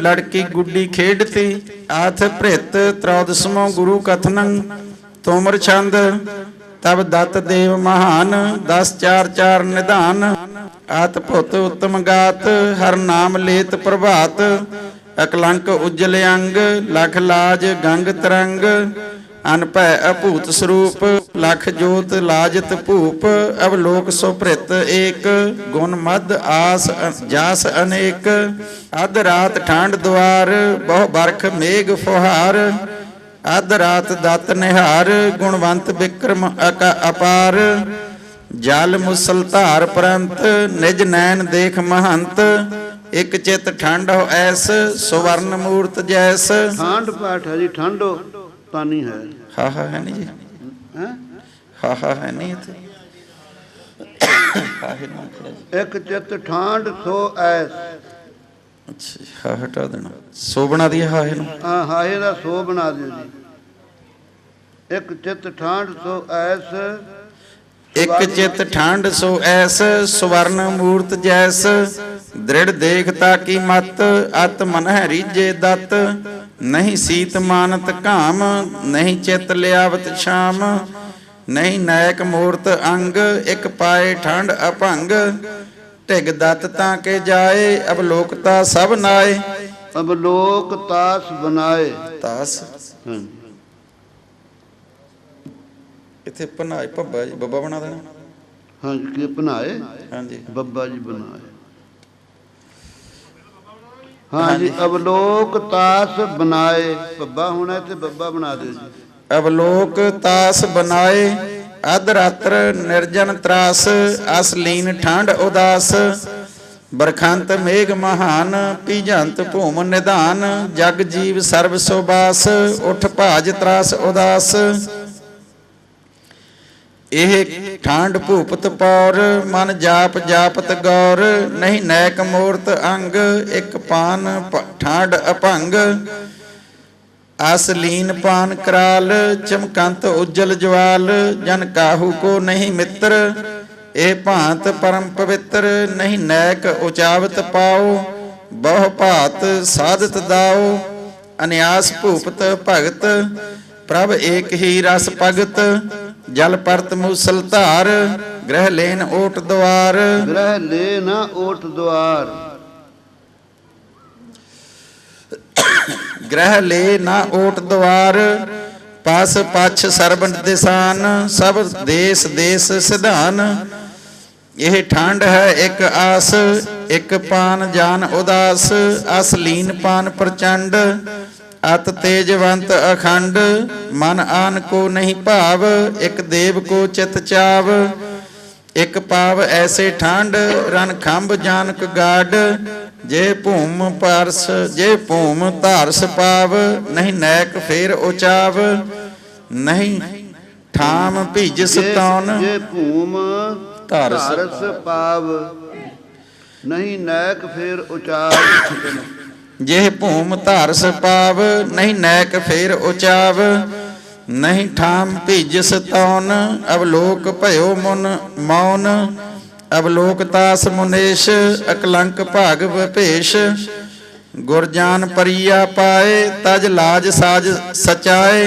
लड़की गुड्डी खेडती। आथ भृत त्रौदसमो गुरु कथनं तोमर छंद। तब दत्त देव महान 10 4 4 निधान। आत पुत उत्तम गात हर नाम लेत प्रभात। अकलंक उज्जल अंग लख लाज गंग तरंग। अनभै अभूत स्वरूप लख जोत लाजत भूप। अवलोक सुभृत एक गुण मद आस जास अनेक। अध रात ठंड द्वार बहु बरख मेघ फुहार। अध रात दत्त निहार गुणवंत विक्रम अपार। जल मुसल धार परंत निज नैन देख महंत। एक चित ठंड हो ऐस सुवर्ण मूर्त जैस। ठंड पाठ है जी, ठंडो तानी है। हा हा है नहीं जी, हा हा है नहीं इत्थे। एक चित ठंड सो ऐस। अच्छा हा हटा देना, सो बना दिया हा है ना। हाँ हाहे दा सो बना दियो जी। एक चित ठंड सो ऐस। एक चित ठंड सो ऐस सुवर्ण मूर्त जैस। दृढ़ देखता की मत अत मन है रीजे दत्त। नहीं सीत मानत काम नहीं चित लियावत शाम। नहीं नायक मूर्त अंग एक पाए ठंड अभंग। ढिग दत्त ताके जाए अवलोकता सब नाए। अवलोक तास बनाए। तास इत्थे पनाए भब्बा जी बब्बा बना देना। हाँ जी के बनाए। हाँ जी बब्बा जी बनाए। हाँ जी अवलोक तास बनाए। बब्बा होना ते बब्बा बना दो जी। अवलोक तास बनाए अध रात्र निर्जन त्रास। असलीन ठंड उदास। बरखंत मेघ महान पीजंत भूम निधान। जग जीव सर्व सुबास उठ भाज त्रास उदास। ਇਹ ਠਾਂਡ ਭੂਪਤ ਪੌਰ ਮਨ ਜਾਪ ਜਾਪਤ ਗੌਰ। ਨਹੀਂ ਨੈਕ ਮੂਰਤ ਅੰਗ ਇੱਕ ਪਾਨ ਠਾਂਡ ਅਭੰਗ। ਆਸਲੀਨ ਪਾਨ ਕਰਾਲ ਚਮਕੰਤ ਉਜਲ ਜਵਾਲ। ਜਨ ਕਾਹੂ ਕੋ ਨਹੀਂ ਮਿੱਤਰ ਇਹ ਭਾਂਤ ਪਰਮ ਪਵਿੱਤਰ। ਨਹੀਂ ਨੈਕ ਉਚਾਵਤ ਪਾਓ ਬਹੁ ਭਾਤ ਸਾਧਤ ਦਾਓ। ਅਨਿਆਸ ਭੂਪਤ ਭਗਤ ਪ੍ਰਭ ਏਕ ਹੀ ਰਸ ਭਗਤ। जल परत मूसल धार ग्रह लेन ओट द्वार। ग्रह लेन ओट द्वार। ग्रह ले ना ओट द्वार। पास पछ सर्ब दिसान सब देश देश सिधान। यह ठंड है एक आस एक पान जान उदास। असलीन पान प्रचंड अत तेजवंत अखंड। मन आन को नहीं भाव एक देव को चित चाव। एक पाव ऐसे ठंड रन खंभ जानक गाड। जे भूम पारस जे भूम धारस पाव। नहीं नैक फेर उचाव नहीं ठाम भीजस तौन। जे भूम धारस पाव नहीं नैक फेर उचाव। जे भूम धारस पाव नहीं नैक फेर उचाव। नहीं ठाम भीजस तौन अवलोक भयो मुन मौन। अवलोक तास मुनेश अकलंक भाग भपेश। गुरजान परिया पाए तज लाज साज सचाए।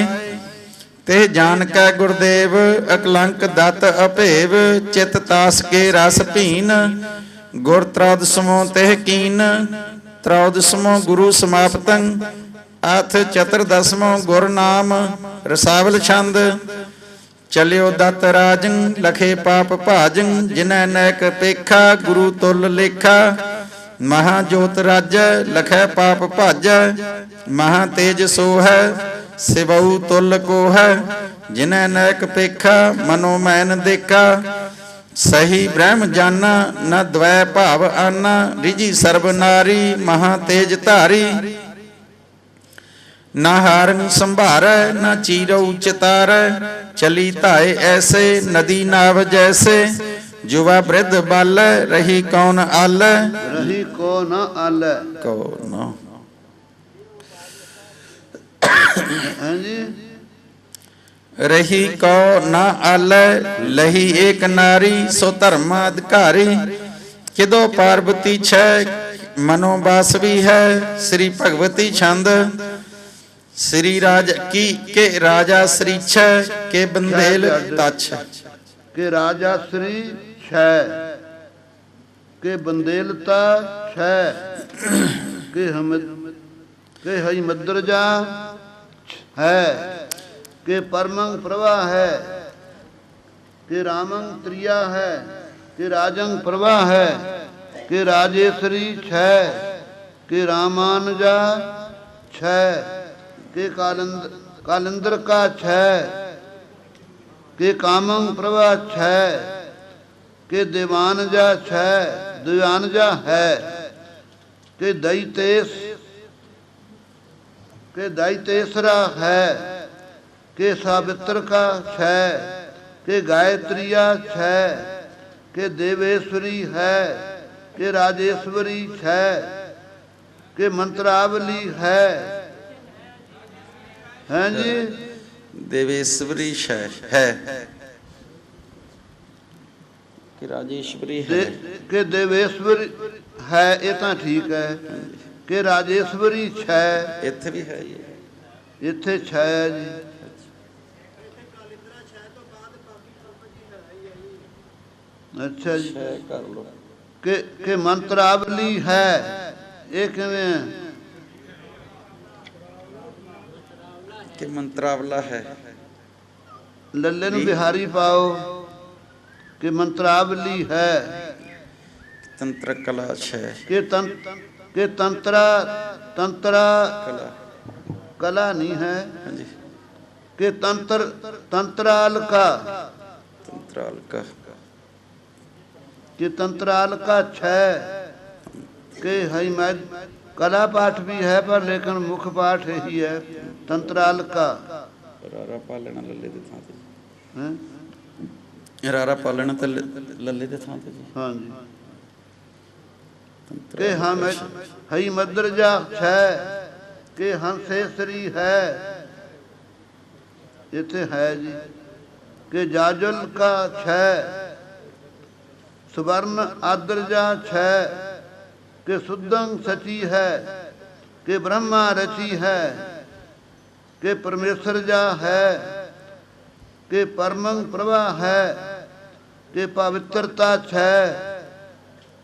ते जान कै गुरदेव अकलंक दत्त अभेव। चित तास के रस भीन गुर त्रौदसमो तेह कीन। त्रौदसमो गुरु समाप्तं अथ चतुर्दसमो गुर नाम रसावल छंद। चलियो दत्त राजं लखे पाप भाजं। जिनै नैक पेखा गुरु तुल लेखा। महाजोत राजै लखै पाप भाजै। महा तेज सो है सिवऊ तुल को है। जिनै नैक पेखा मनो मैन देखा। सही ब्रह्म जाना न द्वै भाव आना। रिजी सर्ब नारी महा तेज धारी। न हारन संभारै न चीरऊ चितारै। चली धाए ऐसे नदी नाव जैसे। जुवा वृद्ध बालै रही कौन आलै। रही को न आलै। कौन हाँ जी रही कौ न आलै लही एक नारी। सो धर्म अधिकारी किदो पार्वती छै ਮਨੋ ਬਾਸਵੀ ਹੈ। ਸ੍ਰੀ ਭਗਵਤੀ ਛੰਦ ਸ੍ਰੀ ਰਾਜ ਕੀ ਕੇ ਰਾਜਾ ਸ੍ਰੀ ਛੈ ਕੇ ਬੰਦੇਲ ਤਛ। ਕਿ ਰਾਜਾ ਸ੍ਰੀ ਛੈ ਕੇ ਬੰਦੇਲਤਾ ਛੈ ਕਿ ਹਈ ਮਦਰਜਾ ਹੈ ਕਿ ਪਰਮੰ ਪ੍ਰਵਾਹ ਹੈ ਕਿ ਰਾਮੰ ਤ੍ਰਿਆ ਹੈ ਕਿ ਰਾਜੰ ਪ੍ਰਵਾਹ ਹੈ ਕਿ ਰਾਜੇਸ਼ਰੀ ਛੈ ਕਿ ਰਾਮਾਨੁਜਾ ਛੈ ਕਿ कालिंदर का छः के कामं प्रभा छः के देवानजा छः दिव्यानजा है के दैतेसरा है के सावित्र का छः के गायत्रिया छः के देवेश्वरी है के राजेश्वरी छः के मंत्रावली है हैं जी। देवेश्वरी है कि राजेश्वरी है कि देवेश्वरी है, ये तो ठीक है कि राजेश्वरी छे इत्थे भी है ये, इत्थे छे जी। अच्छा जी कर लो कि मंत्रावली है, ये किवें कि मंत्रावला है लल्ले नूं बिहारी पाओ कि मंत्रावली है तंत्र कला है कि तंत्रा कला कला नहीं है जी कि तंत्राल का कि तंत्राल का छः कि हई मैं कला पाठ भी है पर लेकिन मुख्य पाठ यही है तंत्राल का। रारा पालना लल्ले दे थां ते हैं रारा पालना ते लल्ले दे थां ते जी हाँ जी के हम हई मदरजा छः के हंसेश्वरी है इत्थे है जी के जाजुल का छः सुवर्ण आदरजा छः के शुद्धं सची है के ब्रह्मा रची है के परमेश्वर जा है के परमं प्रभा है के पवित्रता छः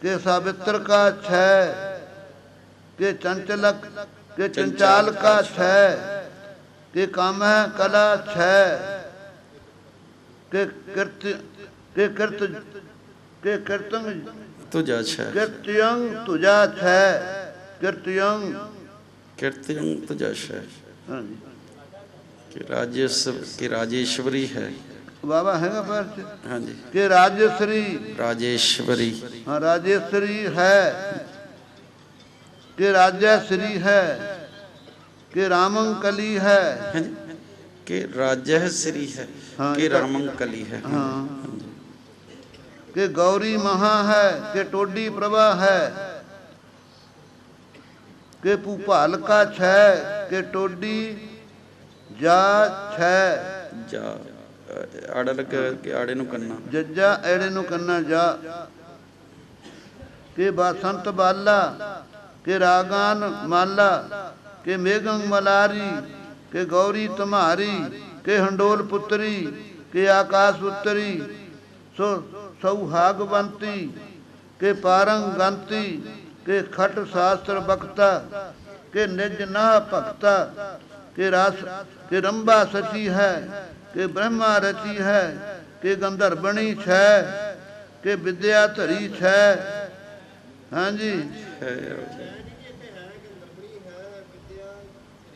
के सावित्र का छः के चंचलक के चंचाल का छः के काम कला छः के कीर्तन तुझा छे कीर्त्यं तुझा छः कीर्त्यं तुझा छे हाँ जी कि राजेश्वरी है बाबा हैगा पर हाँ जी कि राजेश्वरी राजेश्वरी हाँ राजेश्वरी है कि राजेश्वरी है कि रामंकली है हाँ जी कि राजेश्वरी है हाँ, कि रामंकली है हाँ कि गौरी महा है कि टोडी प्रभा है कि भूपाल का छः कि टोडी जा छः जा आड़ा लग के आड़े नु करना जज्जा एड़े नु करना जा के बसंत बाला के रागान माला के मेघंग मलारी के गौरी तुम्हारी के हंडोल पुत्री के आकाश उत्तरी सो सौहागवंती के पारंग गंती के खट शास्त्र बक्ता के निज ना भक्ता के रास के रंबा सची है के ब्रह्मा रची है के गंधर्वणी छः के विद्या धरी छः हाँ जी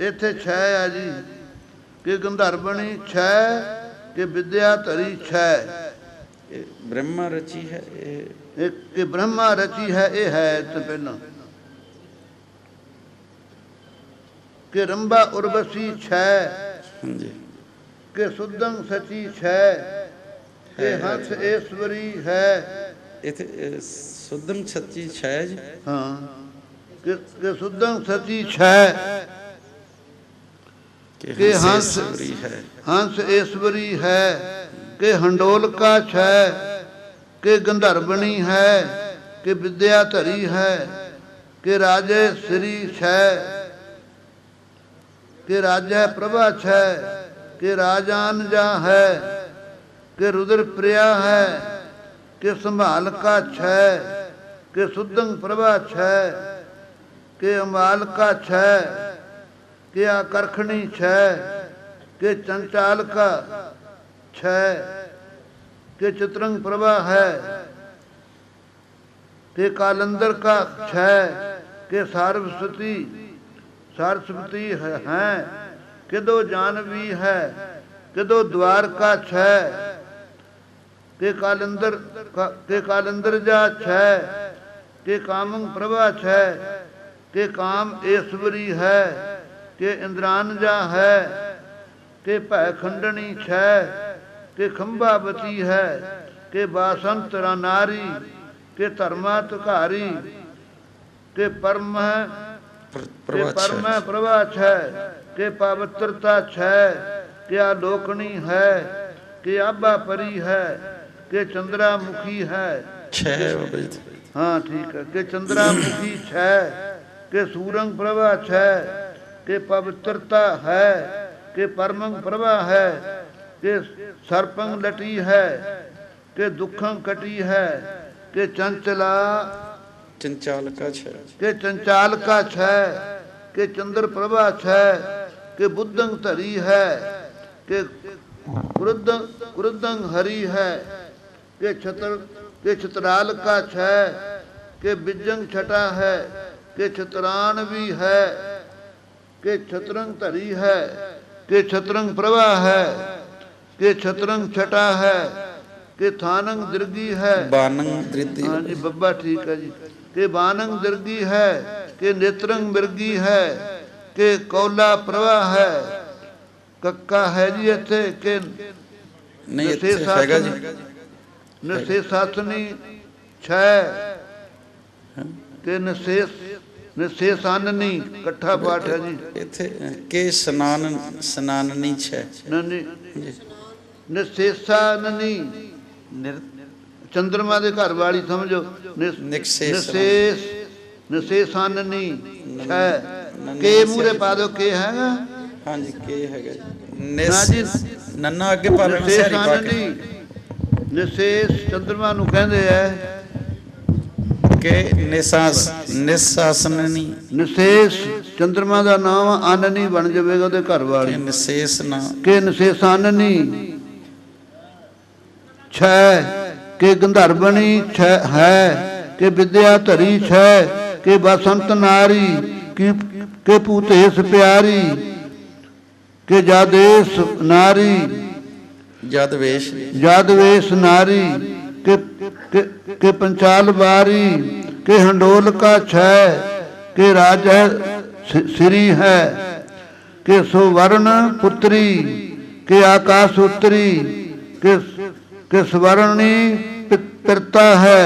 इत्थे छः है जी के गंधर्वणी छः के विद्या धरी छः ब्रह्मा रची है एक के ब्रह्मा रची है ये है तो पहला के रंबा उर्वशी छः जी के शुद्धं सची छः के हंस ऐश्वरी है इथे शुद्धं सच्ची छः जी हाँ के शुद्धं सची छः के हंस ऐश्वरी है के हंडोल का छः के गंधर्वणी है के विद्या धरी है के राजे श्री छय के राजय प्रभा छय के राजान जा है के रुद्र प्रिया है के संभाल का छय के सुदंग प्रभा छय के अमाल का छय के आकर्षणी छय के चंचाल का छय के चित्रंग प्रभा है के कालंदर का छय के सारस्वती हैं के दो जानवी है के दो द्वार का छय के कालंदर जा छय के कामंग प्रभा छय के काम ऐश्वरी है के इंद्रान जा है के पैखंडनी छय के खंभावती है के बासंत नारी के धर्माधिकारी के परम प्रभा छय के पवित्रता छय के आलोकनी है के आबा परी है के चंद्रामुखी है हाँ ठीक है के चंद्रामुखी छय के सूरंग प्रभा छय के पवित्रता है के परमंग प्रभा है के सर्पंग लटी है के दुखंग कटी है के चंचाल का छय के चंद्र प्रभा छय के बुद्धंग धरी है के क्रुद्धंग हरि है के छतराल का छय के बिजंग छटा है के छतरान भी है के छतरंग धरी है के छतरंग प्रभा है के छतरंग छटा है के थानंग दीर्घी है हाँ जी बब्बा ठीक है जी के बानंग दीर्घी है के नेत्रंग मिर्गी है के कौला प्रभा है कक्का है जी इत्थे के निशेषासनी छय के निशेषाननी इकट्ठा पाठ है जी इत्थे के स्नाननी छय निशेषाननी चंद्रमा दे घर वाली समझो निशेषाननी छय के मूरे पा दो के है हाँ जी के हैगा नन्ना अगे पा लो निशेष चंद्रमा नु कहंदे है के निशासननी निशेष चंद्रमा दा नाम आननी बन जावेगा ओदे घर वाली निशेष ना के निशेषाननी छय के गंधर्वणी छय है के विद्या धरी छय के बसंत नारी के पूतेश प्यारी के जादेश नारी जादवेश नारी के पंचाल बारी के हंडोल का छय के राजा श्री है के सुवर्ण पुत्री के आकाश उत्तरी के स्वर्णी पिरता है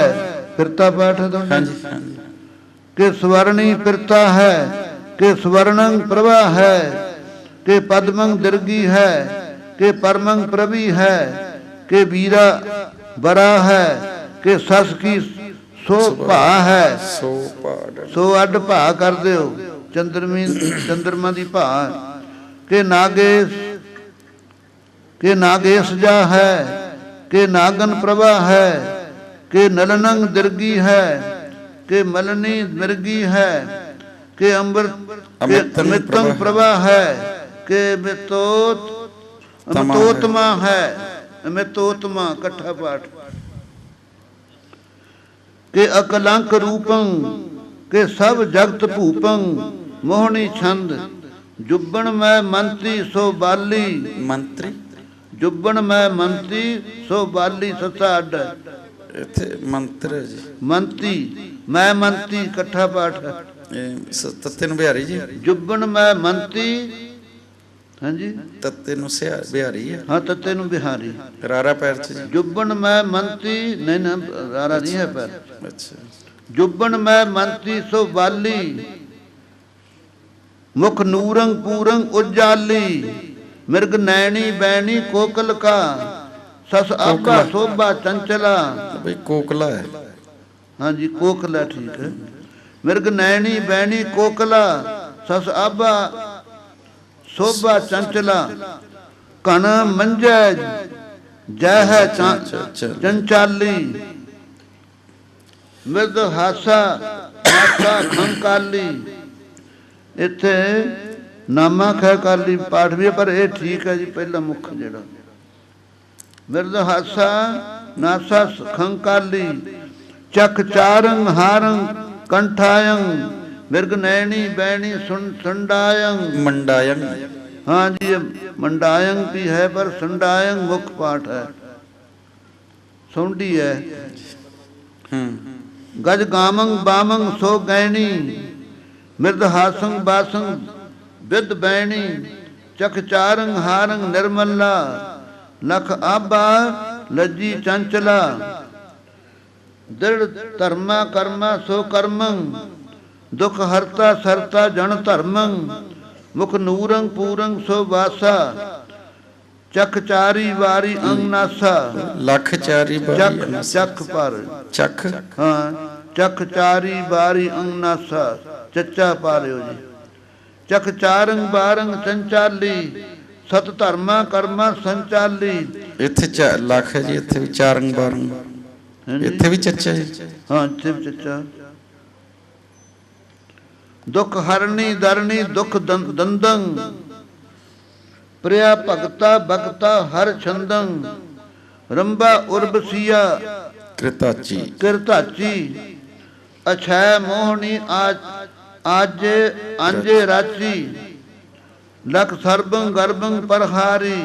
पिरता पाठ है हाँ जी के स्वर्णी पिरता है के स्वर्णंग प्रभा है के पद्मंग दीर्घी है के परमंग प्रभी है के वीरा बरा है के सस की सो भा है सो अड भा कर दियो चंद्रमा दी भा के नागेश जा है के नागन प्रभा है के नलनंग दीर्घी है के मलनी मिर्गी है के अमृतंग प्रभा है के अमितोत्मा है अमितोत्मा इकट्ठा पाठ के अकलंक रूपं के सब जगत भूपं मोहनी छंद जुब्बन में मंत्री सो बाली मंत्री जुब्बन में मंत्री सो बाली ससा अड इत्थे मंत्र जी मंत्री मैं मंत्री इकट्ठा पाठ है तत्ते नु बिहारी जी जुब्बन में मंत्री हाँ जी तत्ते नु बिहारी है हाँ तत्ते नु बिहारी रारा पैर च जुब्बन में मंत्री नहीं ना रारा नहीं है पैर अच्छा जुब्बन में मंत्री सो बाली मुख नूरंग पूरंग उजाली मृग नैनी बैनी कोकल का सस आपका शोभा चंचला भाई कोकला है हाँ जी कोकला ठीक है ਮਿਰਗ ਨੈਣੀ ਬੈਣੀ ਕੋਕਲਾ ਸਸ ਆਬਾ ਸੋਭਾ ਚੰਚਲਾ ਕਣ ਮੰਜੈ ਜੈ ਹੈ ਚੰਚਾਲੀ ਮਿਰਦ ਹਾਸਾ ਹਾਸਾ ਖੰਕਾਲੀ। ਇੱਥੇ ਨਾਮਾ ਖੈ ਕਾਲੀ ਪਾਠ ਵੀ ਪਰ ਇਹ ਠੀਕ ਹੈ ਜੀ। ਪਹਿਲਾ ਮੁੱਖ ਜਿਹੜਾ ਮਿਰਦ ਹਾਸਾ ਨਾਸਾ ਖੰਕਾਲੀ ਚਖ ਚਾਰੰਗ ਹਾਰੰਗ ਕੰਠਾਯੰ ਮਿਰਗ ਨੈਣੀ ਬੈਣੀ ਸੁੰਡਾਯੰ ਮੰਡਾਯੰ। हाँ जी, मंडायंग भी है पर संडायंग मुख्य पाठ है, सुंडी है। गज गामंग बामंग सो गैनी मृद हासंग बासंग विद बैणी चख चारंग हारंग निर्मला लख आबा लज्जी चंचला दृढ़ धर्मा कर्मा सो कर्मंग दुख हरता सरता जन धर्मंग मुख नूरंग पूरंग सो वासा चख चारी वारी अंग नासा लख चारी चख चख पर चख हाँ चख चारी बारी अंग नासा चच्चा पारियो जी। चख चारंग बारंग संचाली सत धर्मा कर्मा संचाली। इत्थे लख है जी, इत्थे भी चारंग बारंग, इत्थे भी चच्चा है। हाँ इत्थे भी चच्चा। दुख हरणी दरणी दुख दंदं प्रिया भगता भगता हर छंदं रंबा उर्बसिया कृताची कृताची अछय मोहनी आज आजे आंजे राची लख सर्बं गर्भं परहारी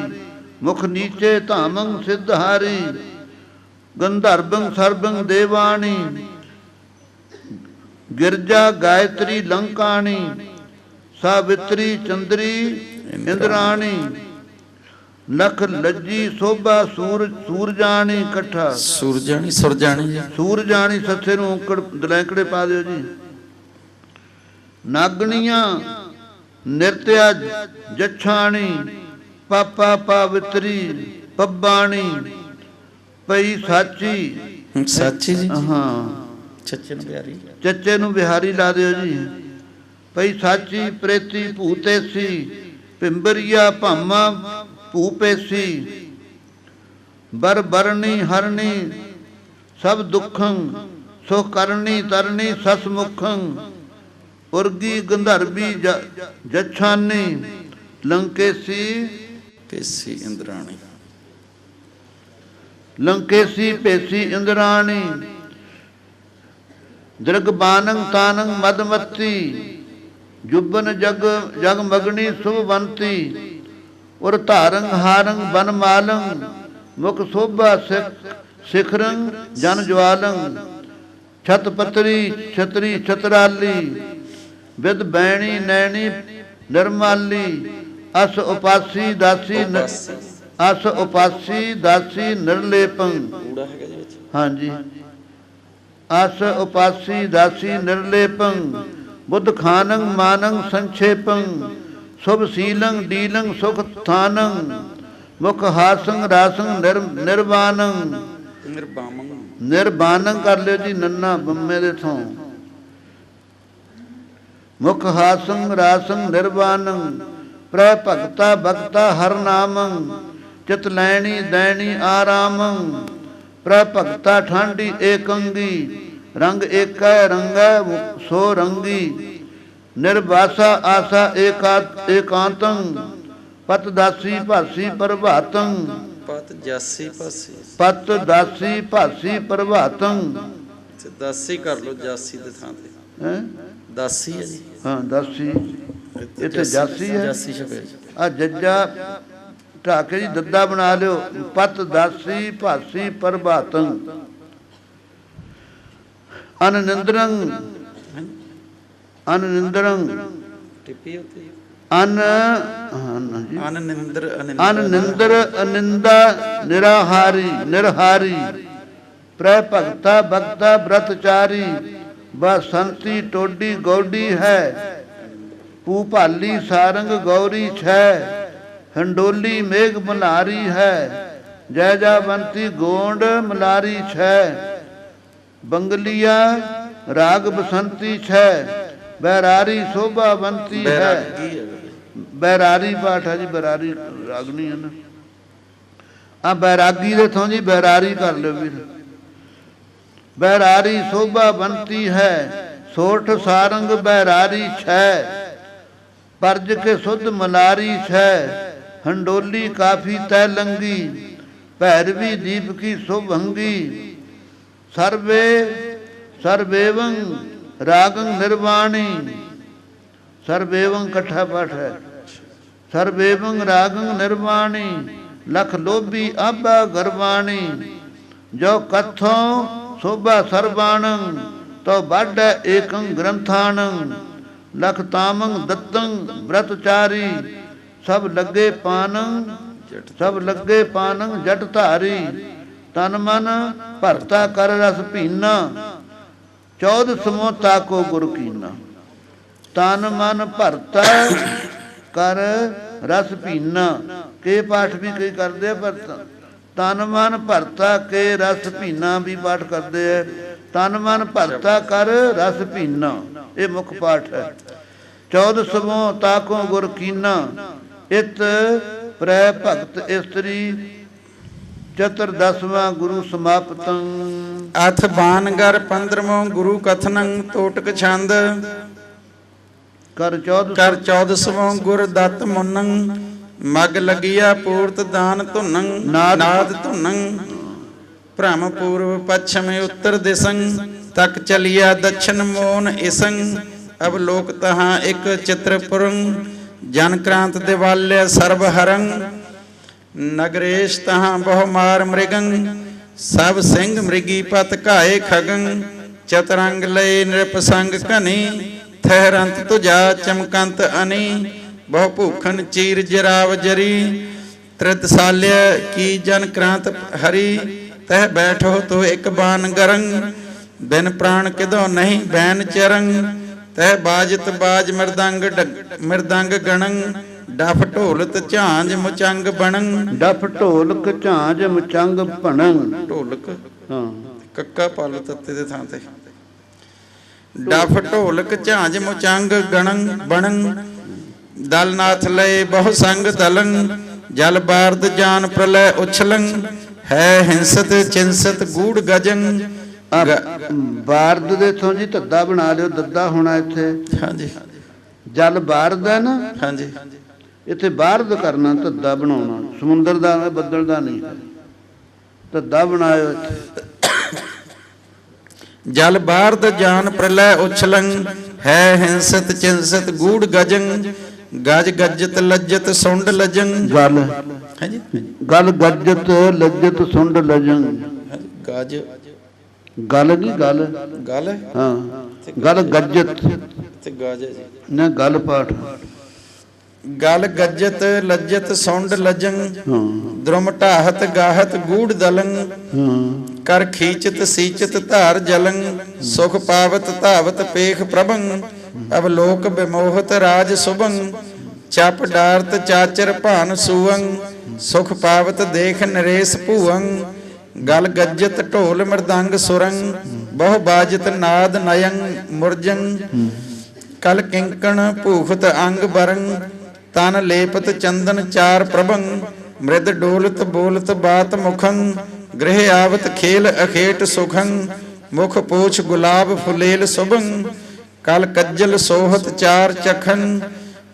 मुख नीचे धामं सिद्धहारी गंधर्वं सर्बं देवाणी गिरजा गायत्री लंकाणी सावित्री चंद्री इंद्राणी लख लज्जी शोभा सूरजानी कट्ठा सूरजानी सुरजानी सूरजानी सत्थे नूं औंकड़ दलैंकड़े पा दिओ जी। नागणियां निरत्या जच्छाणी पापा पावित्री पब्बाणी पई साची साची जी। हाँ चच्चे नूं बिहारी, चच्चे नूं बिहारी ला दिओ जी। पई साची प्रेती भूतेसी पिंबरिया भामा भूपेसी बर बरनी हरणी सब दुखं सो करनी तरनी ससमुखं उर्गी गंधर्वी जच्छानी लंकेसी पेसी इंद्राणी लंकेसी पेसी इंद्राणी दृगबानंग तानंग मदमती जुबन जग जगमगनी शुभवंती और धारंग हारंग बनमालंग मुख शोभा शिखरंग जन ज्वालंग छतपत्री छतरी छतराली विद बैणी नैनी निर्माली अस उपासी दासी अस उपासी दासी निर्लेपं। हाँ जी, अस उपासी दासी निर्लेपं बुद्ध खानंग मानंग संक्षेपं शुभ शीलं डीलं सुख थानं मुख हासंग रासंग निर्वाणं निर्बाणं कर लियो जी नन्ना बम्मे दे थों। मुख हासंग रासंग निर्वाणं प्र भगता भगता हर नामं चित लैणी दैणी आरामं प्र भगता ठांडी एकंगी रंग एकै रंगै सो रंगी निर्वासा आसा एकांतं पत दासी भासी प्रभातं पत जासी पासी पत दासी भासी प्रभातं। दासी कर लो जासी दे थां ते हैं दासी है जी। हाँ दासी इत्थे जासी है। जासी छपे आ जज्जा ढाके जी दद्दा बना लियो पत दासी भासी प्रभातं। अननिंद्रं अननिंद्रं टिपी होती है अननिंद्र अनिंदा निराहारी निरहारी प्र भगता भक्ता व्रतचारी बसंती टोडी गौडी है पूपाली सारंग गौरी छह हंडोली मेघ मल्हारी है जयजावंती गोंड मलारी छह बंगलिया राग बसंती छै, बैरारी शोभा बनती है। बैरागी है। बैरारी पाठ है जी, बैरारी रागनी है ना। आ बैरागी दे थों जी बैरारी कर लो वीर। बैरारी शोभा बनती है, सोठ सारंग बैरारी छै, परज के शुद्ध मलारी छै, हंडोली काफी तैलंगी, भैरवी दीप की शुभंगी, सर्वे सर्वेवं रागं निर्वाणी। सर्वेवं कट्ठा पाठ है। सर्वेवं रागं निर्वाणी, लख लोभी आबा गरवाणी, जो कथों शोभा सर्वाणं, तो बाढ़ एकं ग्रंथाणं, लख तामंग दत्तं व्रतचारी, सब लगे पानं, सब लगे पानं जट धारी, तन मन भरता कर रस पीना, 14 समोता को गुर कीना। तन मन भरता कर रस पीना, के पाठ भी कई करते हैं, पर तन मन भरता के रस पीना भी पाठ करते हैं। तन मन भरता कर रस पीना, ये मुख पाठ है। 14 समोता को गुर कीना, इत प्रै भगत इस्त्री, चतुर्दसवां गुरु समाप्तं। अथ बानगर 15वां गुरु कथनं टोटक छंद। कर 14वां गुर दत्त मुन्नं, मग लगिया पूर्त दान धुनं, नाद धुनं, भ्रम पूर्व पश्चिम उत्तर दिशं, तक चलिया दक्षिण मोन इसं, अब लोक तहाँ एक चित्रपुरं, जनक्रांत दिवाल्य सर्वहरं, नगरेश तहाँ बहुमार मृगं, सब सिंह मृगी पत घाए खगं, चतरंग लय नृपसंग कनी, ठहरंत तुझा चमकंत अनी, बहु भूखन चीर जराव जरी, त्रिदसाल्य की जनक्रांत हरी, तह बैठो तो एक बान गरंग, बिन प्राण किदो नहीं बैन चरंग, तह बाजत बाज मृदंग गणंग, डफ ढोलत झांझ मुचंग बनंग। डफ ढोलक झांझ मुचंग भणंग। ढोलक हाँ ਕੱਕਾ ਪਲ ਤੱਤੇ ਦੇ ਥਾਂ ਤੇ ਡਫ ਢੋਲਕ ਝਾਂਝ ਮੁਚੰਗ ਗਣੰ ਬਣੰ, ਦਲਨਾਥ ਲਏ ਬਹੁ ਸੰਗ ਦਲੰ, ਜਲ ਬਾਰਦ ਜਾਨ ਪ੍ਰਲੈ ਉਛਲੰ, ਹੈ ਹਿੰਸਤ ਚਿੰਸਤ ਗੂੜ ਗਜੰ। ਬਾਰਦ ਦੇ ਥੋਂ ਜੀ ਧੱਦਾ ਬਣਾ ਲਿਓ, ਦੱਦਾ ਹੋਣਾ ਇੱਥੇ। ਹਾਂਜੀ ਜਲ ਬਾਰਦ ਹੈ ਨਾ, ਹਾਂਜੀ ਇੱਥੇ ਬਾਰਦ ਕਰਨਾ, ਧੱਦਾ ਬਣਾਉਣਾ, ਸਮੁੰਦਰ ਦਾ ਬੱਦਲ ਦਾ ਨਹੀਂ ਹੈ, ਧੱਦਾ ਬਣਾਇਓ ਇੱਥੇ। ਜਲ ਬਾਰਦ ਜਾਨ ਪ੍ਰਲੈ ਉਛਲੰ, ਹੈ ਹਿੰਸਤ ਚਿੰਸਤ ਗੂੜ ਗਜੰ, ਗਜ ਗੱਜਤ ਲੱਜਤ ਸੁੰਡ ਲਜੰ। ਗਲ ਹਾਂਜੀ ਗਲ ਗੱਜਤ ਲੱਜਤ ਸੁੰਡ ਲਜੰ। ਗਜ ਗਲ ਨਹੀਂ ਗਲ, ਗਲ ਹਾਂ ਗਲ ਗੱਜਤ ਤੇ ਗਜ ਹੈ ਜੀ ਨਾ, ਗਲ ਪਾਠ। ਗਲ ਗੱਜਤ ਲੱਜਤ ਸੁੰਡ ਲਜੰ, ਹਾਂ द्रुम ढाहत गाहत गूढ़ दलंग, ਹਾਂ कर खींचत सींचत धार जलंग, सुख पावत धावत पेख प्रभंग, अब लोक विमोहत राज सुभंग, चप डारत चाचर भान सुअंग, सुख पावत देख नरेश भूअंग, गल गज्जत ढोल मृदंग सुरंग, बहु बाजत नाद नयंग मुरजंग, कल किंकण भूखत अंग बरंग, तन लेपत चंदन चार प्रभंग, मृद डोलत बोलत बात मुखं, गृह आवत खेल अखेट सुखं, मुख पोछ गुलाब फुलेल सुभं, कल कज्जल सोहत चार चखन,